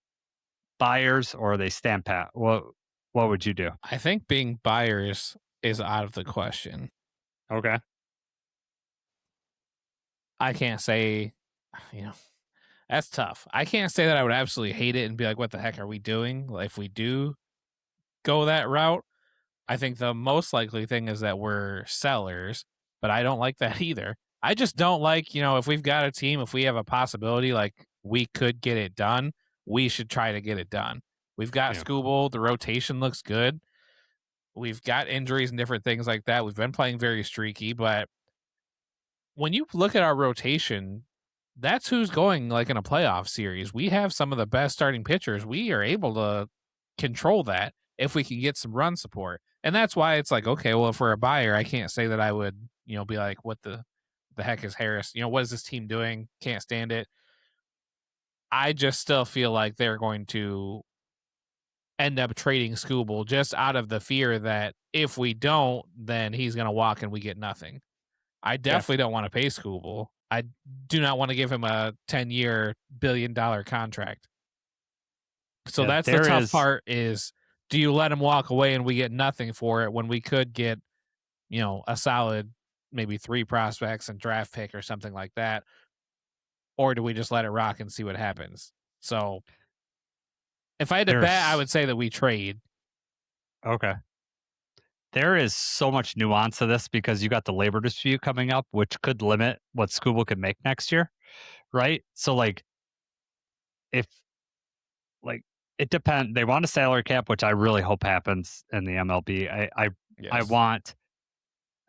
buyers, or are they stand pat? What would you do? I think being buyers is out of the question. Okay. I can't say, that's tough. I can't say that I would absolutely hate it and be like, what the heck are we doing? Like, if we do go that route, I think the most likely thing is that we're sellers, but I don't like that either. I just don't like, if we've got a team, if we have a possibility, like we could get it done, we should try to get it done. We've got Skubal, the rotation looks good. We've got injuries and different things like that. We've been playing very streaky, but when you look at our rotation, that's who's going like in a playoff series. We have some of the best starting pitchers. We are able to control that if we can get some run support. And that's why it's like, okay, well, if we're a buyer, I can't say that I would, be like, what the heck is Harris? What is this team doing? Can't stand it. I just still feel like they're going to end up trading Skubal just out of the fear that if we don't, then he's going to walk and we get nothing. I definitely don't want to pay Skubal. I do not want to give him a 10-year $1 billion contract. So that's the tough part is, do you let him walk away and we get nothing for it when we could get, a solid maybe 3 prospects and draft pick or something like that? Or do we just let it rock and see what happens? So if I had to bet, I would say that we trade. Okay. There is so much nuance to this because you got the labor dispute coming up, which could limit what Skubal can make next year, right? So, it depends. They want a salary cap, which I really hope happens in the MLB. I want,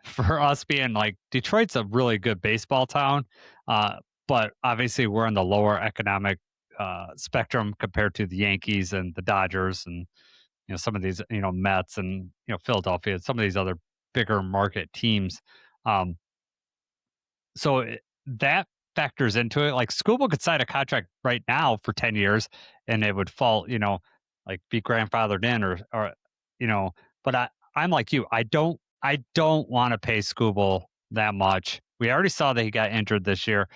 for us being like, Detroit's a really good baseball town, but obviously we're in the lower economic spectrum compared to the Yankees and the Dodgers and some of these, Mets and, Philadelphia, some of these other bigger market teams. That factors into it. Like Skubal could sign a contract right now for 10 years and it would fall, be grandfathered in or, but I'm like you. I don't want to pay Skubal that much. We already saw that he got injured this year.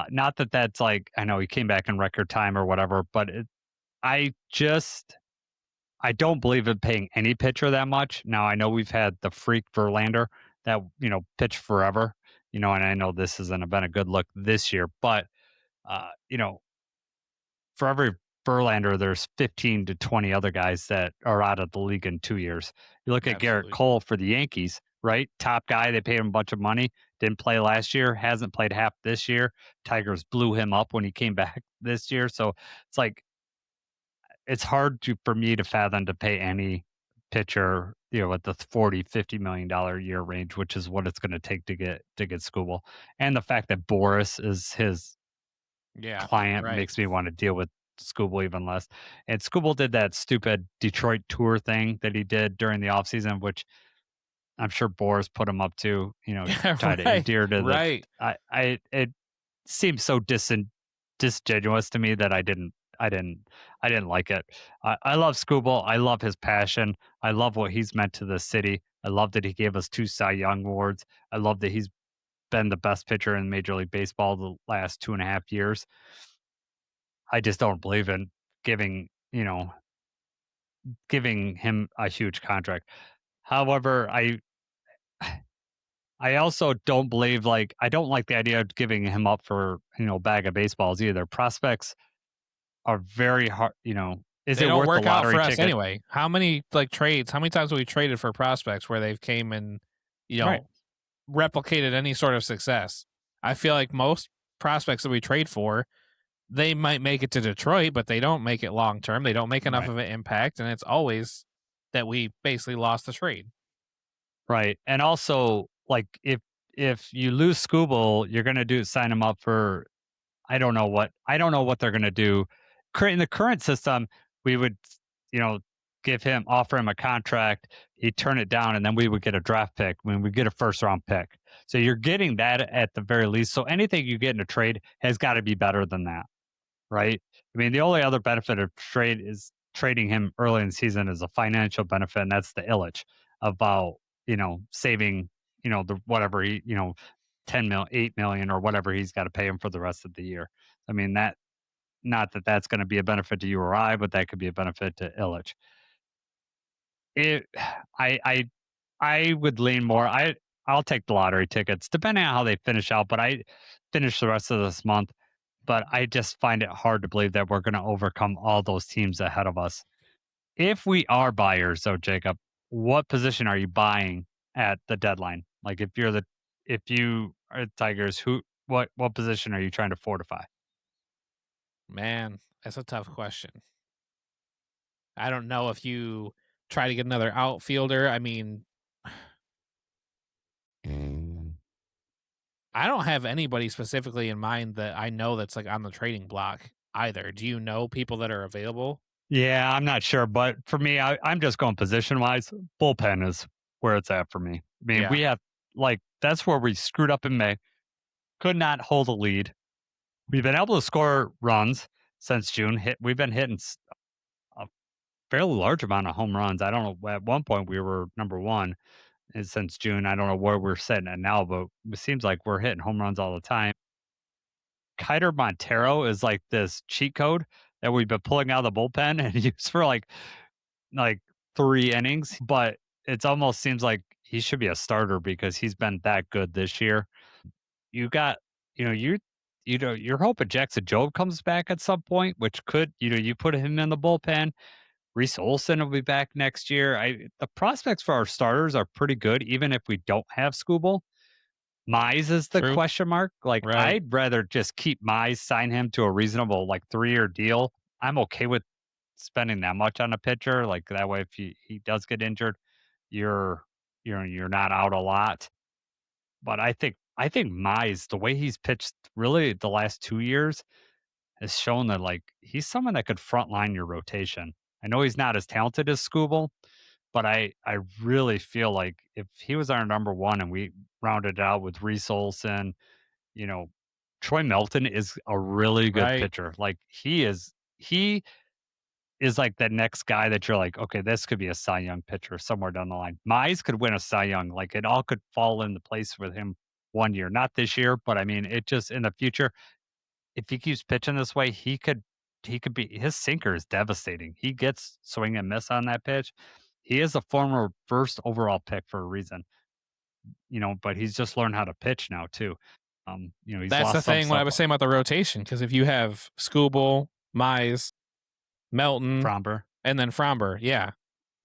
Not that that's like, I know he came back in record time or whatever, but I don't believe in paying any pitcher that much. Now I know we've had the freak Verlander that pitched forever, and I know this hasn't been a good look this year, but for every Verlander, there's 15 to 20 other guys that are out of the league in 2 years. You look at Garrett Cole for the Yankees, right? Top guy, they paid him a bunch of money. Didn't play last year, hasn't played half this year. Tigers blew him up when he came back this year, so it's like, it's hard for me to fathom to pay any pitcher, at the $40-50 million a year range, which is what it's going to take to get Skubal. And the fact that Boris is his client makes me want to deal with Skubal even less. And Skubal did that stupid Detroit tour thing that he did during the offseason, which I'm sure Boris put him up to, try to Right. endear to Right. it seems so disingenuous to me that I didn't like it. I love Skubal. I love his passion. I love what he's meant to the city. I love that he gave us 2 Cy Young awards. I love that he's been the best pitcher in Major League Baseball the last 2.5 years. I just don't believe in giving him a huge contract. However, I also don't believe I don't like the idea of giving him up for, a bag of baseballs either. Prospects are very hard, is They it don't worth the work out lottery for us ticket? anyway. How many trades? How many times have we traded for prospects where they've came and Right. replicated any sort of success? I feel like most prospects that we trade for, they might make it to Detroit, but they don't make it long term. They don't make enough Right. of an impact, and it's always that we basically lost the trade. Right. And also, if you lose Skubal, you're gonna sign him up for I don't know what they're gonna do. In the current system, we would, you know, offer him a contract, he'd turn it down, and then we would get a draft pick when we get a first round pick. So you're getting that at the very least. So anything you get in a trade has got to be better than that, right? I mean, the only other benefit of trade is trading him early in the season is a financial benefit, and that's the Illich about saving the whatever 8 million or whatever he's got to pay him for the rest of the year. I mean that not that that's going to be a benefit to you or I, but that could be a benefit to Illich. It, I would lean more. I'll take the lottery tickets depending on how they finish out. But I finish the rest of this month. But I just find it hard to believe that we're going to overcome all those teams ahead of us. If we are buyers, though, Jacob, what position are you buying at the deadline? Like if you are the Tigers, what position are you trying to fortify? Man, that's a tough question. I don't know if you try to get another outfielder. I mean, I don't have anybody specifically in mind that I know that's on the trading block either. Do you know people that are available? Yeah, I'm not sure, but for me, I'm just going position wise. Bullpen is where it's at for me. I mean, Yeah. we have that's where we screwed up in May. Could not hold a lead. We've been able to score runs since June. We've been hitting a fairly large amount of home runs. I don't know. At one point, we were number one, and since June, I don't know where we're sitting at now, but it seems like we're hitting home runs all the time. Kiter Montero is like this cheat code that we've been pulling out of the bullpen and used for like 3 innings, but it almost seems like he should be a starter because he's been that good this year. You got, you're hoping Jackson Jobe comes back at some point, which could, you put him in the bullpen. Reese Olson will be back next year. The prospects for our starters are pretty good, even if we don't have Skubal. Mize is the True. question mark. Like Right. I'd rather just keep Mize, sign him to a reasonable 3-year deal. I'm okay with spending that much on a pitcher. Like that way, if he does get injured, you're you're not out a lot. But I think Mize, the way he's pitched really the last 2 years, has shown that he's someone that could frontline your rotation. I know he's not as talented as Skubal, but I really feel like if he was our number one and we rounded it out with Reese Olson, you know, Troy Melton is a really good Right. pitcher. He is like the next guy that you're like, okay, this could be a Cy Young pitcher somewhere down the line. Mize could win a Cy Young. Like it all could fall into place with him one year, not this year, but I mean, it just in the future. If he keeps pitching this way, he could be his sinker is devastating. He gets swing and miss on that pitch. He is a former first overall pick for a reason, but he's just learned how to pitch now too. He's That's the lost some thing. What I stuff. was saying about the rotation, because if you have Skubal, Mize, Melton, Fromber. and then Fromber, yeah.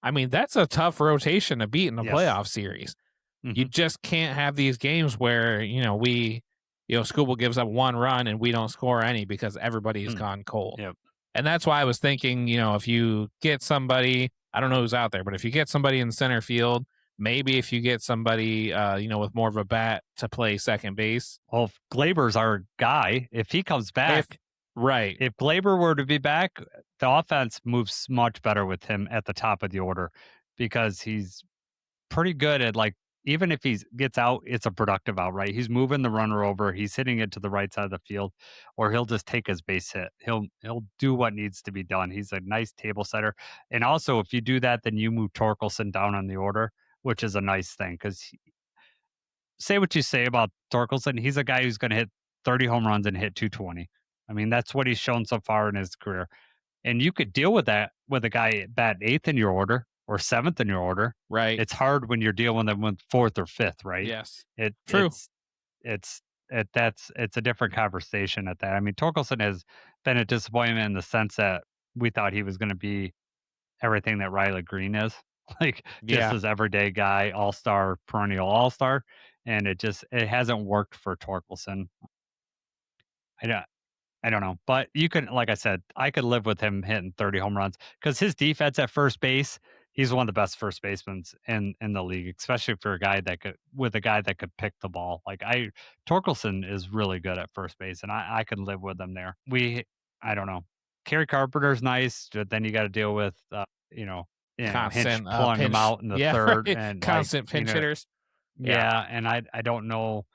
I mean, that's a tough rotation to beat in a Yes. playoff series. You Mhm. just can't have these games where, Skubal gives up 1 run and we don't score any because everybody's gone cold. Yep. And that's why I was thinking, if you get somebody, I don't know who's out there, but if you get somebody in center field, maybe if you get somebody, with more of a bat to play second base. Well, if Glaber's our guy, if he comes back, Right. If Glaber were to be back, the offense moves much better with him at the top of the order because he's pretty good at like even if he gets out, it's a productive out, right? He's moving the runner over, he's hitting it to the right side of the field, or he'll just take his base hit. He'll do what needs to be done. He's a nice table setter. And also if you do that, then you move Torkelson down on the order, which is a nice thing because say what you say about Torkelson, he's a guy who's going to hit 30 home runs and hit 220. I mean, that's what he's shown so far in his career. And you could deal with that with a guy batting eighth in your order or seventh in your order. Right. It's hard when you're dealing with them with fourth or fifth, right? Yes. It True. it's a different conversation at that. I mean, Torkelson has been a disappointment in the sense that we thought he was going to be everything that Riley Green is, like just Yeah. this everyday guy, all star, perennial all star, and it hasn't worked for Torkelson. I I don't know, but you can, like I said, I could live with him hitting 30 home runs because his defense at first base, he's one of the best first basemen in the league, especially for a guy that could pick the ball. Torkelson is really good at first base, and I could live with him there. I don't know, Kerry Carpenter's nice, but then you got to deal with Hinch Constant pulling him pinch. out in the Yeah. third, Right. and Constant pinch hitters. Yeah. yeah, and I don't know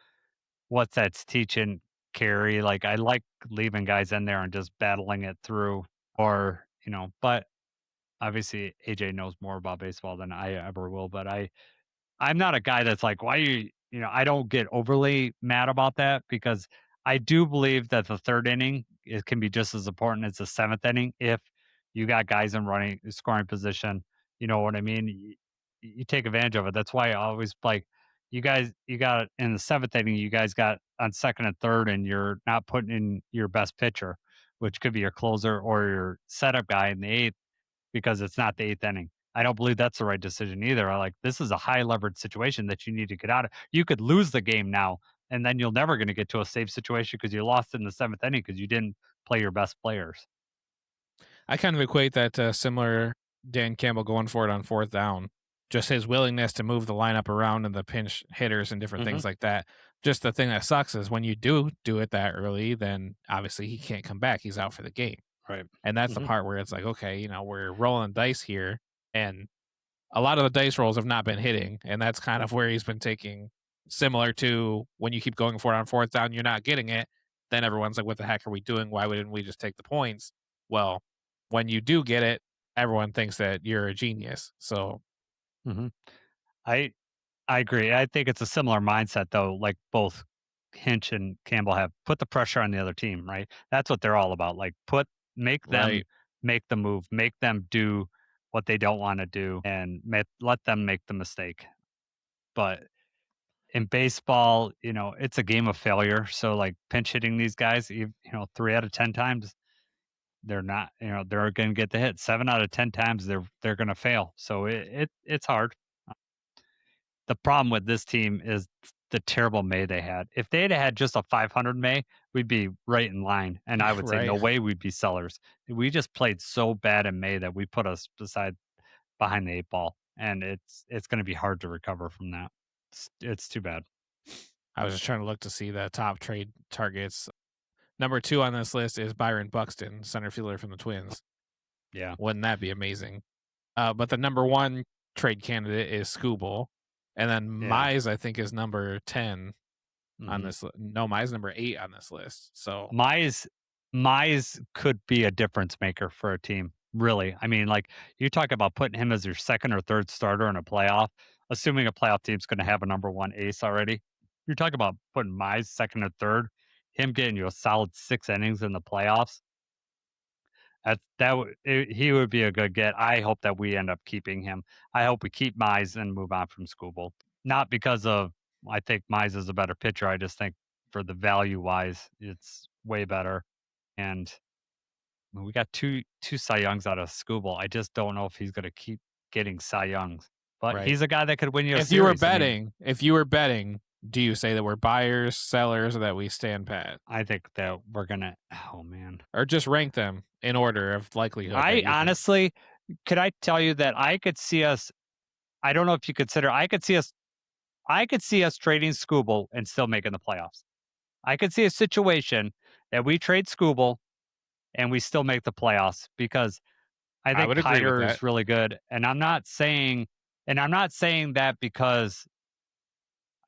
what that's teaching Carey. Like I like leaving guys in there and just battling it through but obviously AJ knows more about baseball than I ever will. But I'm not a guy that's like, why I don't get overly mad about that because I do believe that the third inning it can be just as important as the seventh inning if you got guys in running scoring position. You know what I mean? You take advantage of it. That's why I always like you got in the seventh inning, you guys got on second and third, and you're not putting in your best pitcher, which could be your closer or your setup guy in the eighth because it's not the eighth inning. I don't believe that's the right decision either. This is a high leverage situation that you need to get out of. You could lose the game now, and then you're never going to get to a safe situation because you lost in the seventh inning because you didn't play your best players. I kind of equate that to similar Dan Campbell going for it on fourth down. Just his willingness to move the lineup around and the pinch hitters and different things like that. Just the thing that sucks is when you do it that early, then obviously he can't come back. He's out for the game. Right. And that's the part where it's like, okay, we're rolling dice here. And a lot of the dice rolls have not been hitting. And that's kind of where he's been taking, similar to when you keep going for it on fourth down, you're not getting it. Then everyone's like, what the heck are we doing? Why wouldn't we just take the points? Well, when you do get it, everyone thinks that you're a genius. So I agree. I think it's a similar mindset though, like both Hinch and Campbell have. Put the pressure on the other team, right? That's what they're all about. Like make them make the move, make them do what they don't want to do and let them make the mistake. But in baseball, it's a game of failure. So like pinch hitting these guys, 3 out of 10 times they're not, they're going to get the hit. 7 out of 10 times they're going to fail. So it's hard. The problem with this team is the terrible May they had. If they had just a 500 May, we'd be right in line, and I would say no way we'd be sellers. We just played so bad in May that we put us behind the 8 ball, and it's going to be hard to recover from that. It's too bad. I was just trying to look to see the top trade targets. Number 2 on this list is Byron Buxton, center fielder from the Twins. Yeah. Wouldn't that be amazing? But the number 1 trade candidate is Skubal. And then Mize, I think, is number 10 on this. No, Mize number 8 on this list. So Mize could be a difference maker for a team. Really, I mean, like you talk about putting him as your second or third starter in a playoff, assuming a playoff team's going to have a number 1 ace already. You're talking about putting Mize second or third, him getting you a solid 6 innings in the playoffs. He would be a good get. I hope that we end up keeping him. I hope we keep Mize and move on from Skubal. Not because I think Mize is a better pitcher. I just think for the value wise, it's way better. And we got two Cy Youngs out of Skubal. I just don't know if he's going to keep getting Cy Youngs. But he's a guy that could win you a if series. If you were betting, do you say that we're buyers, sellers, or that we stand pat? I think that we're gonna. Oh man! Or just rank them in order of likelihood. I honestly, could I tell you that I could see us. I don't know if you consider. I could see us trading Skubal and still making the playoffs. I could see a situation that we trade Skubal and we still make the playoffs because I think would agree with Kyler that. is really good. And I'm not saying that because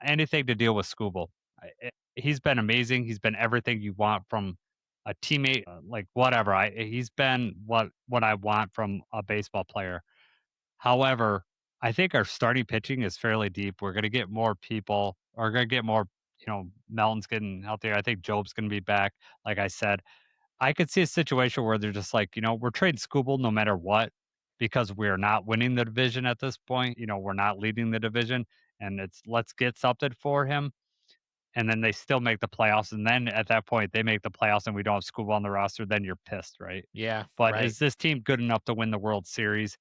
anything to deal with Scooble. He's been amazing. He's been everything you want from a teammate, like whatever. He's been what I want from a baseball player. However, I think our starting pitching is fairly deep. We're going to get more people. We're going to get more. Melton's getting healthier. I think Job's going to be back. Like I said, I could see a situation where they're just like, we're trading Scooble no matter what because we're not winning the division at this point. We're not leading the division, and it's let's get something for him. And then they still make the playoffs, and then at that point they make the playoffs, and we don't have Scooble on the roster. Then you're pissed, right? Yeah, But right. is this team good enough to win the World Series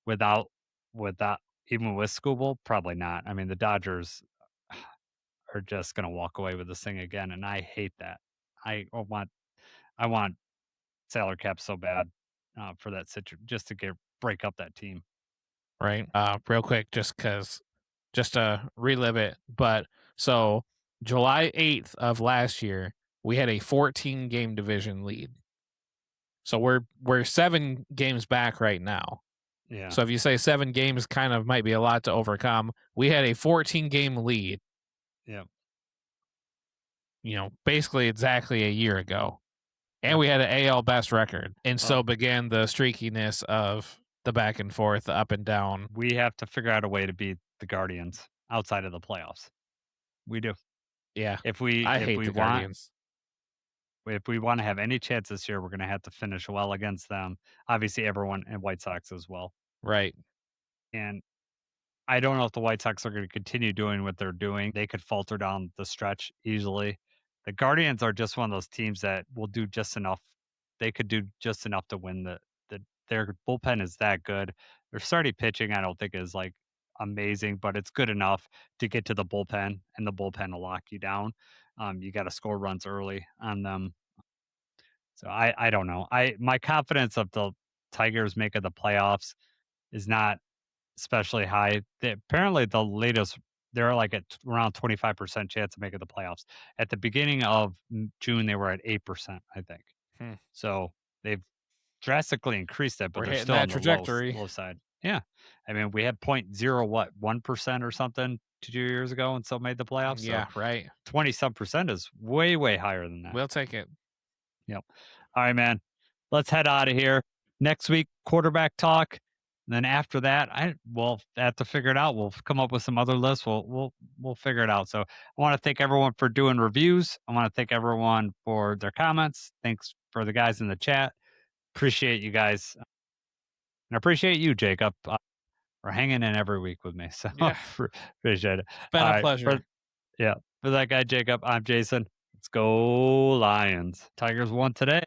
without even with Scooble? Probably not. I mean, the Dodgers are just going to walk away with this thing again, and I hate that. I want salary cap so bad for that just to break up that team. Right. Real quick, just to relive it. But so July 8th of last year, we had a 14 game division lead. So we're 7 games back right now. Yeah. So if you say 7 games kind of might be a lot to overcome, we had a 14 game lead. Yeah. Basically exactly a year ago. And we had an AL best record. And so began the streakiness of the back and forth, the up and down. We have to figure out a way to beat the Guardians outside of the playoffs. We do. Yeah. If I hate the Guardians. If we want to have any chance this year, we're going to have to finish well against them. Obviously, everyone and White Sox as well. Right. And I don't know if the White Sox are going to continue doing what they're doing. They could falter down the stretch easily. The Guardians are just one of those teams that will do just enough. They could do just enough to win their bullpen is that good. Their starting pitching, I don't think is like amazing, but it's good enough to get to the bullpen, and the bullpen will lock you down. You got to score runs early on them. So I don't know. My confidence of the Tigers making the playoffs is not especially high. Apparently, the latest they're like at around 25% chance of making the playoffs. At the beginning of June, they were at 8%, I think. So they've drastically increased it, but We're they're hitting still that on the trajectory. low side. Yeah, I mean we had 1% or something 2 years ago, and still made the playoffs. Yeah, so right. 20-some percent is way higher than that. We'll take it. Yep. All right, man. Let's head out of here. Next week, quarterback talk. And then after that, we'll have to figure it out. We'll come up with some other lists. We'll figure it out. So I want to thank everyone for doing reviews. I want to thank everyone for their comments. Thanks for the guys in the chat. Appreciate you guys. And I appreciate you, Jacob, for hanging in every week with me. So Yeah. appreciate it. It's been a pleasure. For that guy, Jacob, I'm Jason. Let's go Lions. Tigers won today.